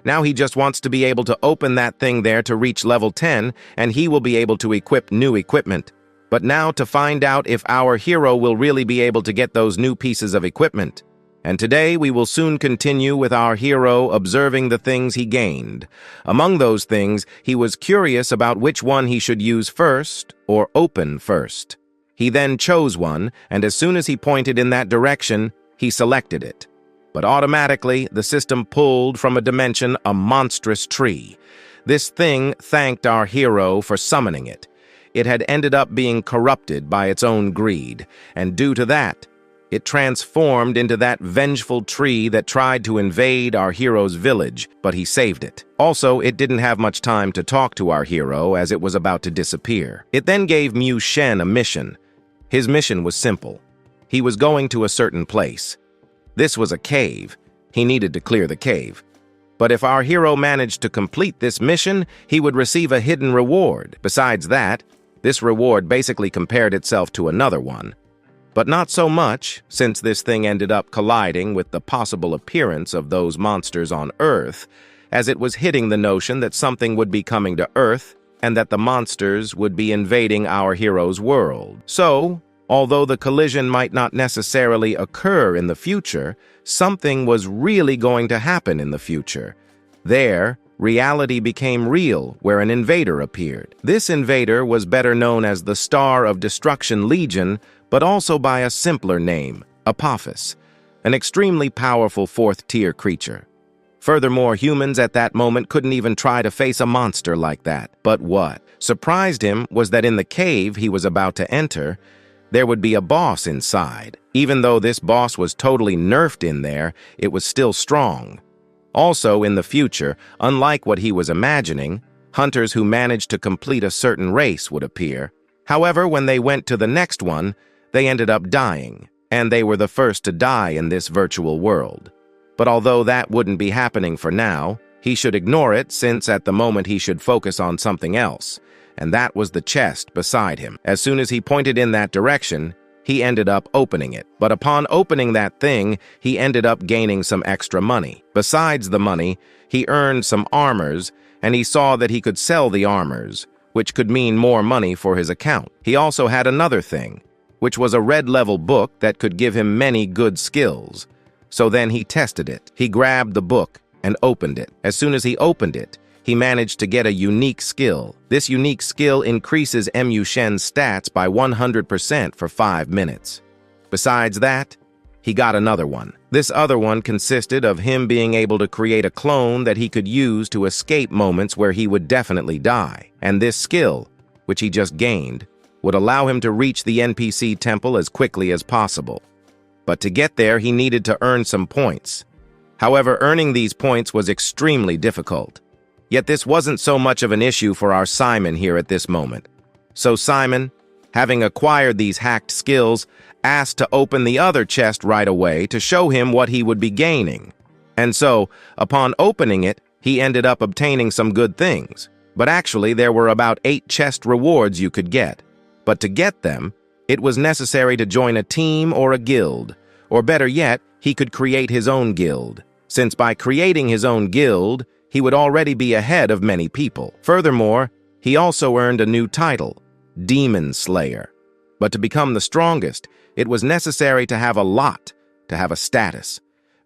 Now he just wants to be able to open that thing there to reach level 10, and he will be able to equip new equipment. But now to find out if our hero will really be able to get those new pieces of equipment. And today we will soon continue with our hero observing the things he gained. Among those things, he was curious about which one he should use first or open first. He then chose one, and as soon as he pointed in that direction, he selected it. But automatically, the system pulled from a dimension a monstrous tree. This thing thanked our hero for summoning it. It had ended up being corrupted by its own greed, and due to that, it transformed into that vengeful tree that tried to invade our hero's village, but he saved it. Also, it didn't have much time to talk to our hero as it was about to disappear. It then gave Mu Shen a mission. His mission was simple. He was going to a certain place. This was a cave. He needed to clear the cave. But if our hero managed to complete this mission, he would receive a hidden reward. Besides that, this reward basically compared itself to another one. But not so much, since this thing ended up colliding with the possible appearance of those monsters on Earth, as it was hitting the notion that something would be coming to Earth and that the monsters would be invading our hero's world. So, although the collision might not necessarily occur in the future, something was really going to happen in the future. There, reality became real where an invader appeared. This invader was better known as the Star of Destruction Legion, but also by a simpler name, Apophis, an extremely powerful fourth-tier creature. Furthermore, humans at that moment couldn't even try to face a monster like that. But what surprised him was that in the cave he was about to enter, there would be a boss inside. Even though this boss was totally nerfed in there, it was still strong. Also, in the future, unlike what he was imagining, hunters who managed to complete a certain race would appear. However, when they went to the next one, they ended up dying, and they were the first to die in this virtual world. But although that wouldn't be happening for now, he should ignore it since at the moment he should focus on something else, and that was the chest beside him. As soon as he pointed in that direction, he ended up opening it. But upon opening that thing, he ended up gaining some extra money. Besides the money, he earned some armors, and he saw that he could sell the armors, which could mean more money for his account. He also had another thing, which was a red-level book that could give him many good skills. So then he tested it. He grabbed the book and opened it. As soon as he opened it, he managed to get a unique skill. This unique skill increases Mu Shen's stats by 100% for 5 minutes. Besides that, he got another one. This other one consisted of him being able to create a clone that he could use to escape moments where he would definitely die. And this skill, which he just gained, would allow him to reach the NPC temple as quickly as possible. But to get there, he needed to earn some points. However, earning these points was extremely difficult. Yet this wasn't so much of an issue for our Simon here at this moment. So Simon, having acquired these hacked skills, asked to open the other chest right away to show him what he would be gaining. And so, upon opening it, he ended up obtaining some good things. But actually, there were about 8 chest rewards you could get. But to get them, it was necessary to join a team or a guild, or better yet, he could create his own guild, since by creating his own guild, he would already be ahead of many people. Furthermore, he also earned a new title, Demon Slayer. But to become the strongest, it was necessary to have a status.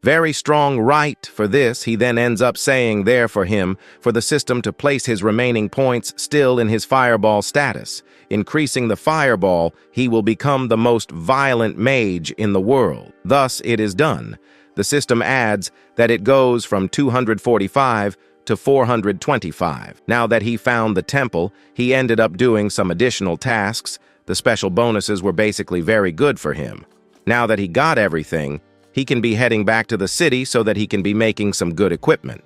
Very strong right for this, he then ends up saying there for him for the system to place his remaining points still in his fireball status. Increasing the fireball, he will become the most violent mage in the world. Thus, it is done. The system adds that it goes from 245 to 425. Now that he found the temple, he ended up doing some additional tasks. The special bonuses were basically very good for him. Now that he got everything, he can be heading back to the city so that he can be making some good equipment.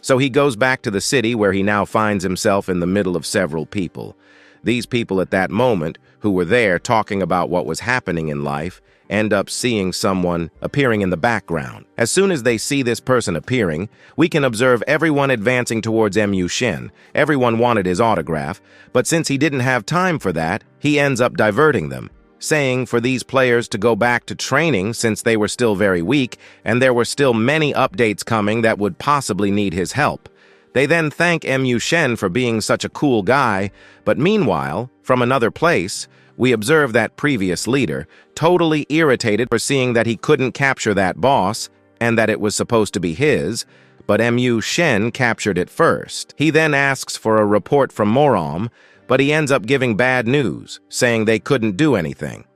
So he goes back to the city where he now finds himself in the middle of several people. These people at that moment, who were there talking about what was happening in life, end up seeing someone appearing in the background. As soon as they see this person appearing, we can observe everyone advancing towards Mu Shen. Everyone wanted his autograph, but since he didn't have time for that, he ends up diverting them, saying for these players to go back to training since they were still very weak and there were still many updates coming that would possibly need his help. They then thank Mu Shen for being such a cool guy, but meanwhile, from another place, we observe that previous leader, totally irritated for seeing that he couldn't capture that boss and that it was supposed to be his, but Mu Shen captured it first. He then asks for a report from Morom, but he ends up giving bad news, saying they couldn't do anything.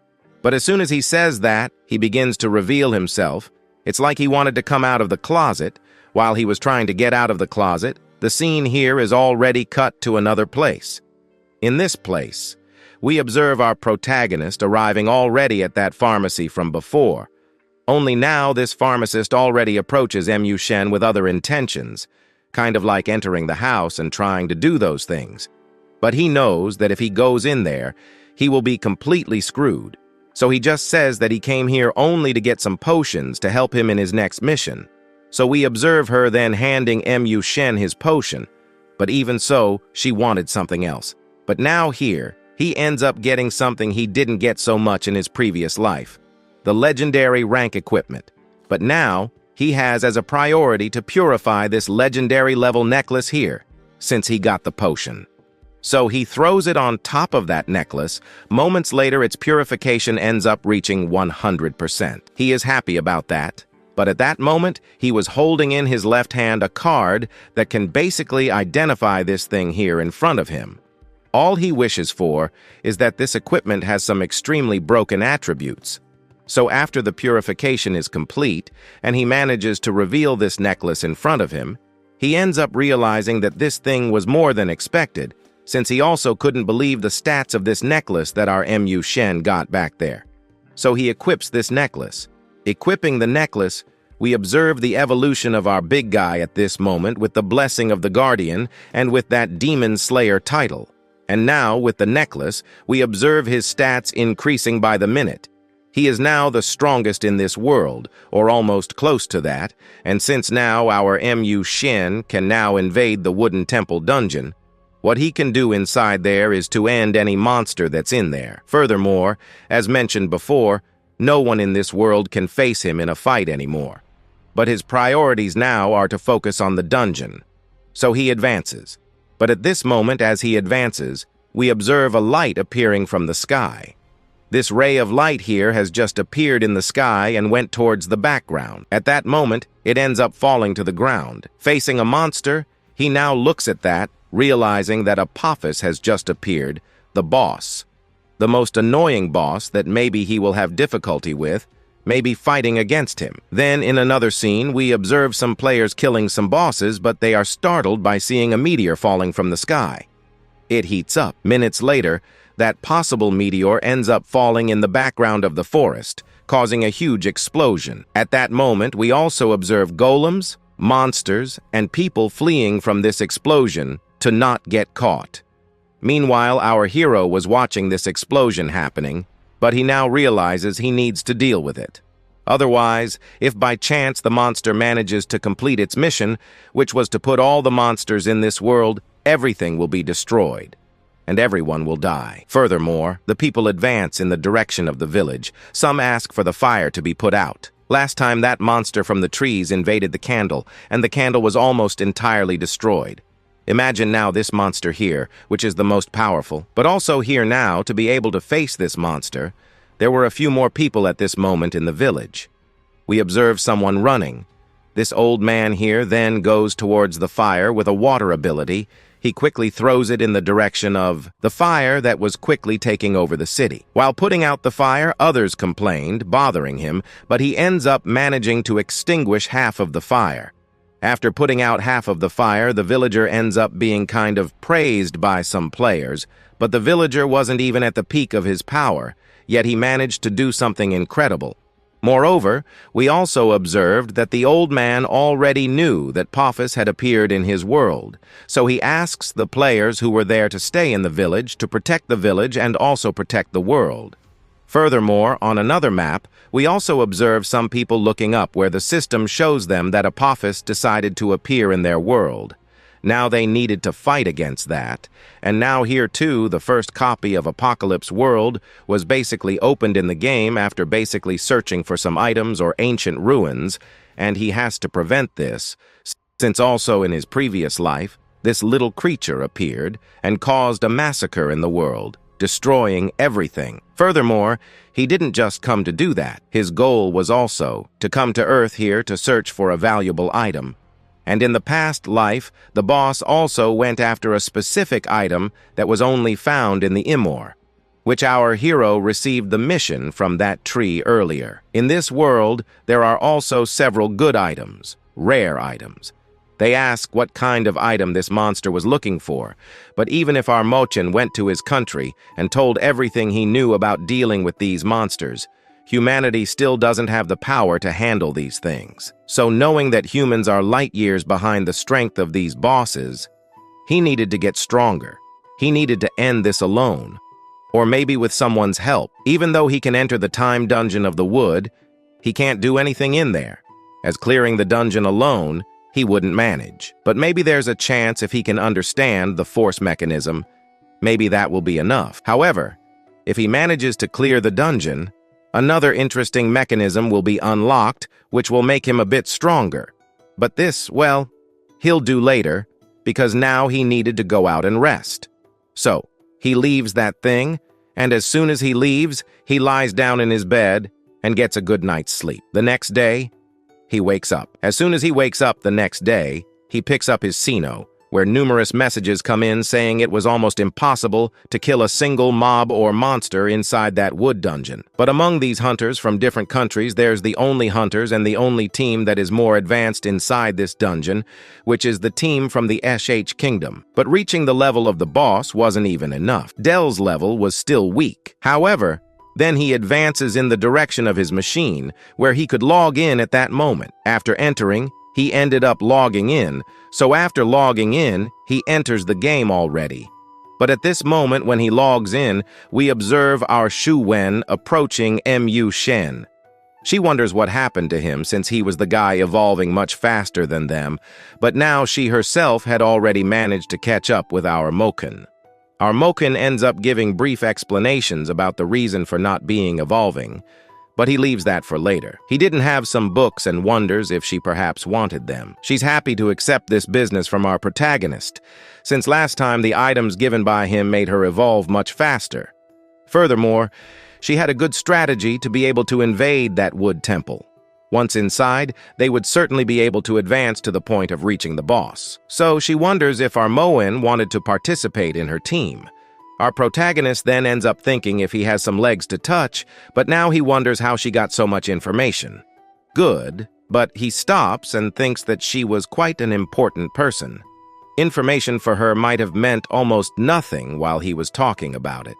But as soon as he says that, he begins to reveal himself. It's like he wanted to come out of the closet. While he was trying to get out of the closet, the scene here is already cut to another place. In this place, we observe our protagonist arriving already at that pharmacy from before. Only now this pharmacist already approaches Mu Shen with other intentions, kind of like entering the house and trying to do those things. But he knows that if he goes in there, he will be completely screwed. So he just says that he came here only to get some potions to help him in his next mission. So we observe her then handing Mu Shen his potion, but even so, she wanted something else. But now here, he ends up getting something he didn't get so much in his previous life, the legendary rank equipment. But now, he has as a priority to purify this legendary level necklace here, since he got the potion. So he throws it on top of that necklace. Moments later, its purification ends up reaching 100%. He is happy about that. But at that moment, he was holding in his left hand a card that can basically identify this thing here in front of him. All he wishes for is that this equipment has some extremely broken attributes. So after the purification is complete, and he manages to reveal this necklace in front of him, he ends up realizing that this thing was more than expected, since he also couldn't believe the stats of this necklace that our Mu Shen got back there. So he equips this necklace. Equipping the necklace, we observe the evolution of our big guy at this moment with the blessing of the Guardian and with that Demon Slayer title. And now, with the necklace, we observe his stats increasing by the minute. He is now the strongest in this world, or almost close to that, and since now our Mu Shen can now invade the Wooden Temple dungeon, what he can do inside there is to end any monster that's in there. Furthermore, as mentioned before, no one in this world can face him in a fight anymore. But his priorities now are to focus on the dungeon. So he advances. But at this moment, as he advances, we observe a light appearing from the sky. This ray of light here has just appeared in the sky and went towards the background. At that moment, it ends up falling to the ground. Facing a monster, he now looks at that, realizing that Apophis has just appeared, the boss. The most annoying boss that maybe he will have difficulty with, maybe fighting against him. Then, in another scene, we observe some players killing some bosses, but they are startled by seeing a meteor falling from the sky. It heats up. Minutes later, that possible meteor ends up falling in the background of the forest, causing a huge explosion. At that moment, we also observe golems, monsters, and people fleeing from this explosion to not get caught. Meanwhile, our hero was watching this explosion happening, but he now realizes he needs to deal with it. Otherwise, if by chance the monster manages to complete its mission, which was to put all the monsters in this world, everything will be destroyed, and everyone will die. Furthermore, the people advance in the direction of the village. Some ask for the fire to be put out. Last time that monster from the trees invaded the candle, and the candle was almost entirely destroyed. Imagine now this monster here, which is the most powerful, but also here now to be able to face this monster. There were a few more people at this moment in the village. We observe someone running. This old man here then goes towards the fire with a water ability. He quickly throws it in the direction of the fire that was quickly taking over the city. While putting out the fire, others complained, bothering him, but he ends up managing to extinguish half of the fire. After putting out half of the fire, the villager ends up being kind of praised by some players, but the villager wasn't even at the peak of his power, yet he managed to do something incredible. Moreover, we also observed that the old man already knew that Apophis had appeared in his world, so he asks the players who were there to stay in the village to protect the village and also protect the world. Furthermore, on another map, we also observe some people looking up where the system shows them that Apophis decided to appear in their world. Now they needed to fight against that, and now here too the first copy of Apocalypse World was basically opened in the game after basically searching for some items or ancient ruins, and he has to prevent this, since also in his previous life, this little creature appeared and caused a massacre in the world, destroying everything. Furthermore, he didn't just come to do that. His goal was also to come to Earth here to search for a valuable item. And in the past life, the boss also went after a specific item that was only found in the Immor, which our hero received the mission from that tree earlier. In this world, there are also several good items, rare items. They ask what kind of item this monster was looking for, but even if our Mochin went to his country and told everything he knew about dealing with these monsters, humanity still doesn't have the power to handle these things. So knowing that humans are light years behind the strength of these bosses, he needed to get stronger. He needed to end this alone, or maybe with someone's help. Even though he can enter the time dungeon of the wood, he can't do anything in there, as clearing the dungeon alone, he wouldn't manage. But maybe there's a chance if he can understand the force mechanism, maybe that will be enough. However, if he manages to clear the dungeon, another interesting mechanism will be unlocked, which will make him a bit stronger. But this, well, he'll do later, because now he needed to go out and rest. So, he leaves that thing, and as soon as he leaves, he lies down in his bed and gets a good night's sleep. The next day, he wakes up. As soon as he wakes up the next day, he picks up his Sino, where numerous messages come in saying it was almost impossible to kill a single mob or monster inside that wood dungeon. But among these hunters from different countries, there's the only hunters and the only team that is more advanced inside this dungeon, which is the team from the SH Kingdom. But reaching the level of the boss wasn't even enough. Dell's level was still weak. However, then he advances in the direction of his machine, where he could log in at that moment. After entering, he ended up logging in, so after logging in, he enters the game already. But at this moment when he logs in, we observe our Shu Wen approaching Mu Shen. She wonders what happened to him since he was the guy evolving much faster than them, but now she herself had already managed to catch up with our Moken. Our Moken ends up giving brief explanations about the reason for not being evolving, but he leaves that for later. He didn't have some books and wonders if she perhaps wanted them. She's happy to accept this business from our protagonist, since last time the items given by him made her evolve much faster. Furthermore, she had a good strategy to be able to invade that wood temple. Once inside, they would certainly be able to advance to the point of reaching the boss. So she wonders if our Moen wanted to participate in her team. Our protagonist then ends up thinking if he has some legs to touch, but now he wonders how she got so much information. Good, but he stops and thinks that she was quite an important person. Information for her might have meant almost nothing while he was talking about it.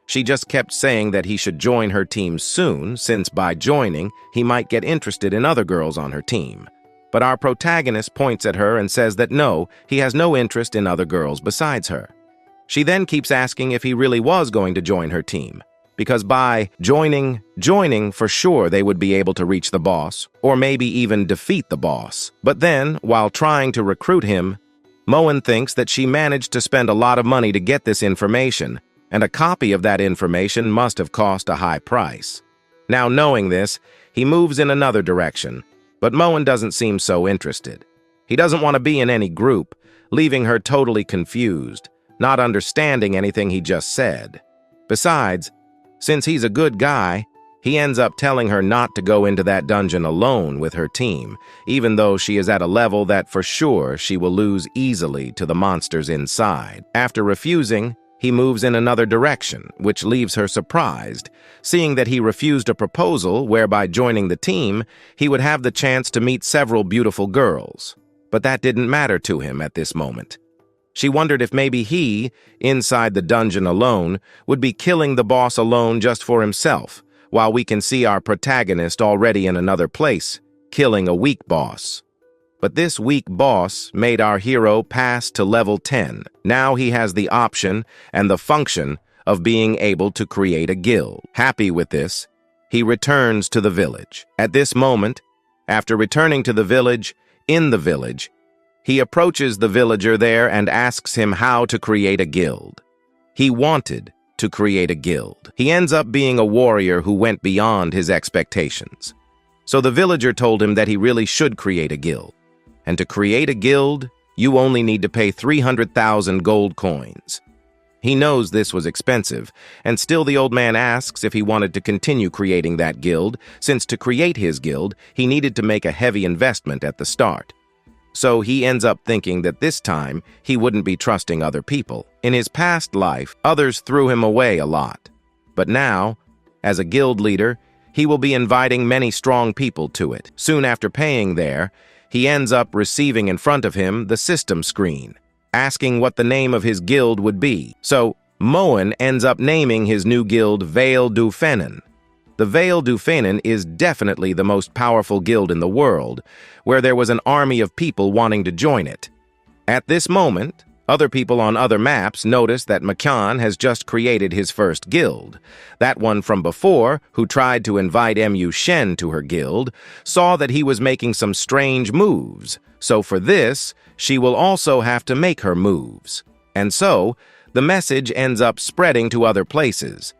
She just kept saying that he should join her team soon, since by joining, he might get interested in other girls on her team. But our protagonist points at her and says that no, he has no interest in other girls besides her. She then keeps asking if he really was going to join her team, because by joining for sure they would be able to reach the boss, or maybe even defeat the boss. But then, while trying to recruit him, Moen thinks that she managed to spend a lot of money to get this information, and a copy of that information must have cost a high price. Now knowing this, he moves in another direction, but Moen doesn't seem so interested. He doesn't want to be in any group, leaving her totally confused, not understanding anything he just said. Besides, since he's a good guy, he ends up telling her not to go into that dungeon alone with her team, even though she is at a level that for sure she will lose easily to the monsters inside. After refusing, he moves in another direction, which leaves her surprised, seeing that he refused a proposal whereby joining the team, he would have the chance to meet several beautiful girls. But that didn't matter to him at this moment. She wondered if maybe he, inside the dungeon alone, would be killing the boss alone just for himself, while we can see our protagonist already in another place, killing a weak boss. But this weak boss made our hero pass to level 10. Now he has the option and the function of being able to create a guild. Happy with this, he returns to the village. At this moment, after returning to the village, he approaches the villager there and asks him how to create a guild. He wanted to create a guild. He ends up being a warrior who went beyond his expectations. So the villager told him that he really should create a guild. And to create a guild, you only need to pay 300,000 gold coins. He knows this was expensive, and still the old man asks if he wanted to continue creating that guild, since to create his guild, he needed to make a heavy investment at the start. So he ends up thinking that this time he wouldn't be trusting other people. In his past life, others threw him away a lot. But now, as a guild leader, he will be inviting many strong people to it. Soon after paying there, he ends up receiving in front of him the system screen, asking what the name of his guild would be. So Moen ends up naming his new guild Veil du Fenin. The Veil du Fenin is definitely the most powerful guild in the world, where there was an army of people wanting to join it. At this moment, other people on other maps notice that Makan has just created his first guild. That one from before, who tried to invite Mu Shen to her guild, saw that he was making some strange moves. So for this, she will also have to make her moves. And so, the message ends up spreading to other places.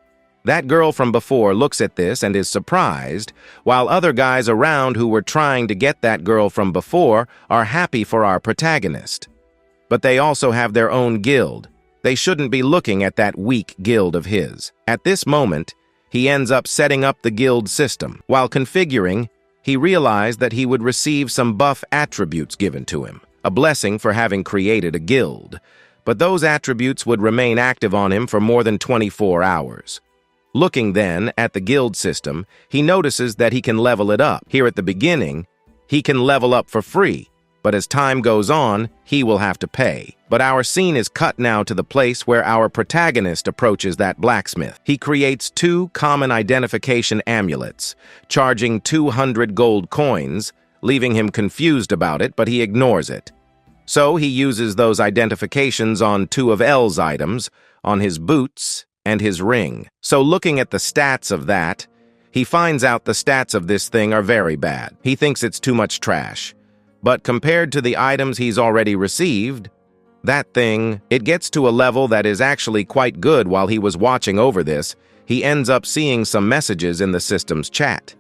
That girl from before looks at this and is surprised, while other guys around who were trying to get that girl from before are happy for our protagonist. But they also have their own guild. They shouldn't be looking at that weak guild of his. At this moment, he ends up setting up the guild system. While configuring, he realized that he would receive some buff attributes given to him, a blessing for having created a guild. But those attributes would remain active on him for more than 24 hours. Looking then at the guild system, he notices that he can level it up. Here at the beginning, he can level up for free, but as time goes on, he will have to pay. But our scene is cut now to the place where our protagonist approaches that blacksmith. He creates 2 common identification amulets, charging 200 gold coins, leaving him confused about it, but he ignores it. So he uses those identifications on 2 of L's items, on his boots and his ring. So looking at the stats of that, he finds out the stats of this thing are very bad. He thinks it's too much trash. But compared to the items he's already received, that thing, it gets to a level that is actually quite good. While he was watching over this, he ends up seeing some messages in the system's chat.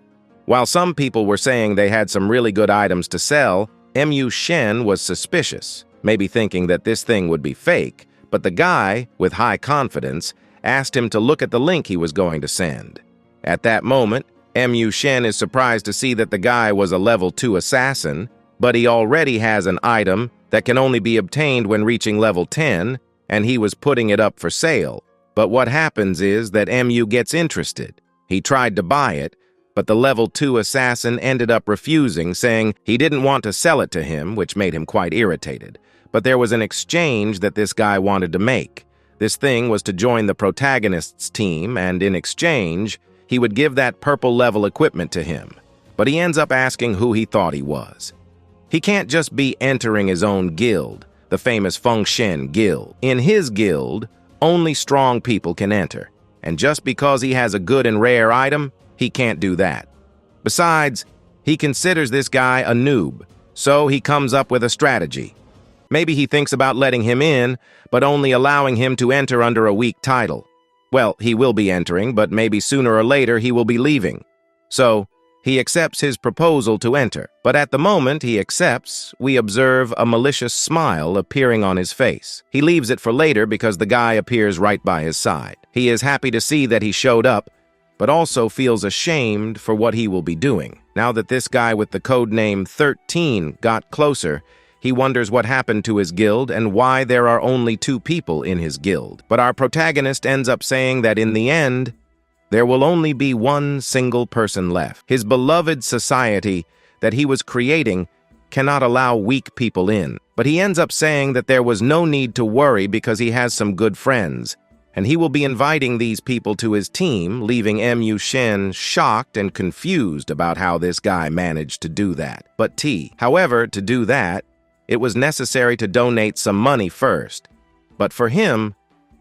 While some people were saying they had some really good items to sell, Mu Shen was suspicious, maybe thinking that this thing would be fake, but the guy, with high confidence, asked him to look at the link he was going to send. At that moment, Mu Shen is surprised to see that the guy was a level 2 assassin, but he already has an item that can only be obtained when reaching level 10, and he was putting it up for sale. But what happens is that Mu gets interested. He tried to buy it, but the level 2 assassin ended up refusing, saying he didn't want to sell it to him, which made him quite irritated. But there was an exchange that this guy wanted to make. This thing was to join the protagonist's team, and in exchange, he would give that purple level equipment to him. But he ends up asking who he thought he was. He can't just be entering his own guild, the famous Feng Shen Guild. In his guild, only strong people can enter, and just because he has a good and rare item, he can't do that. Besides, he considers this guy a noob, so he comes up with a strategy. Maybe he thinks about letting him in, but only allowing him to enter under a weak title. Well, he will be entering, but maybe sooner or later he will be leaving. So, he accepts his proposal to enter, but at the moment he accepts, we observe a malicious smile appearing on his face. He leaves it for later because the guy appears right by his side. He is happy to see that he showed up, but also feels ashamed for what he will be doing. Now that this guy with the codename 13 got closer, he wonders what happened to his guild and why there are only 2 people in his guild. But our protagonist ends up saying that in the end, there will only be one single person left. His beloved society that he was creating cannot allow weak people in. But he ends up saying that there was no need to worry because he has some good friends, and he will be inviting these people to his team, leaving Mu Shen shocked and confused about how this guy managed to do that. But however, to do that, it was necessary to donate some money first. But for him,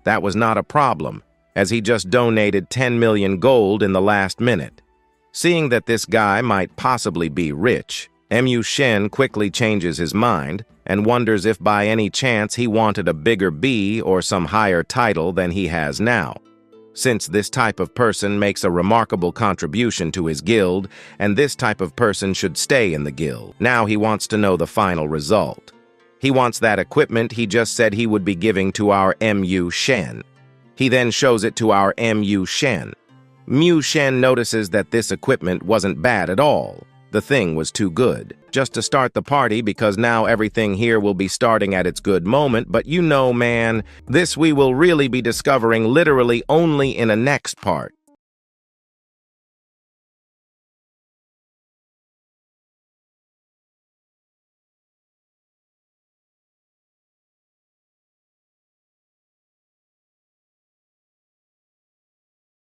that was not a problem, as he just donated 10 million gold in the last minute. Seeing that this guy might possibly be rich, Mu Shen quickly changes his mind and wonders if by any chance he wanted a bigger B or some higher title than he has now. Since this type of person makes a remarkable contribution to his guild, and this type of person should stay in the guild. Now he wants to know the final result. He wants that equipment he just said he would be giving to our Mu Shen. He then shows it to our Mu Shen. Mu Shen notices that this equipment wasn't bad at all. The thing was too good. Just to start the party, because now everything here will be starting at its good moment, but you know, man, this we will really be discovering literally only in a next part.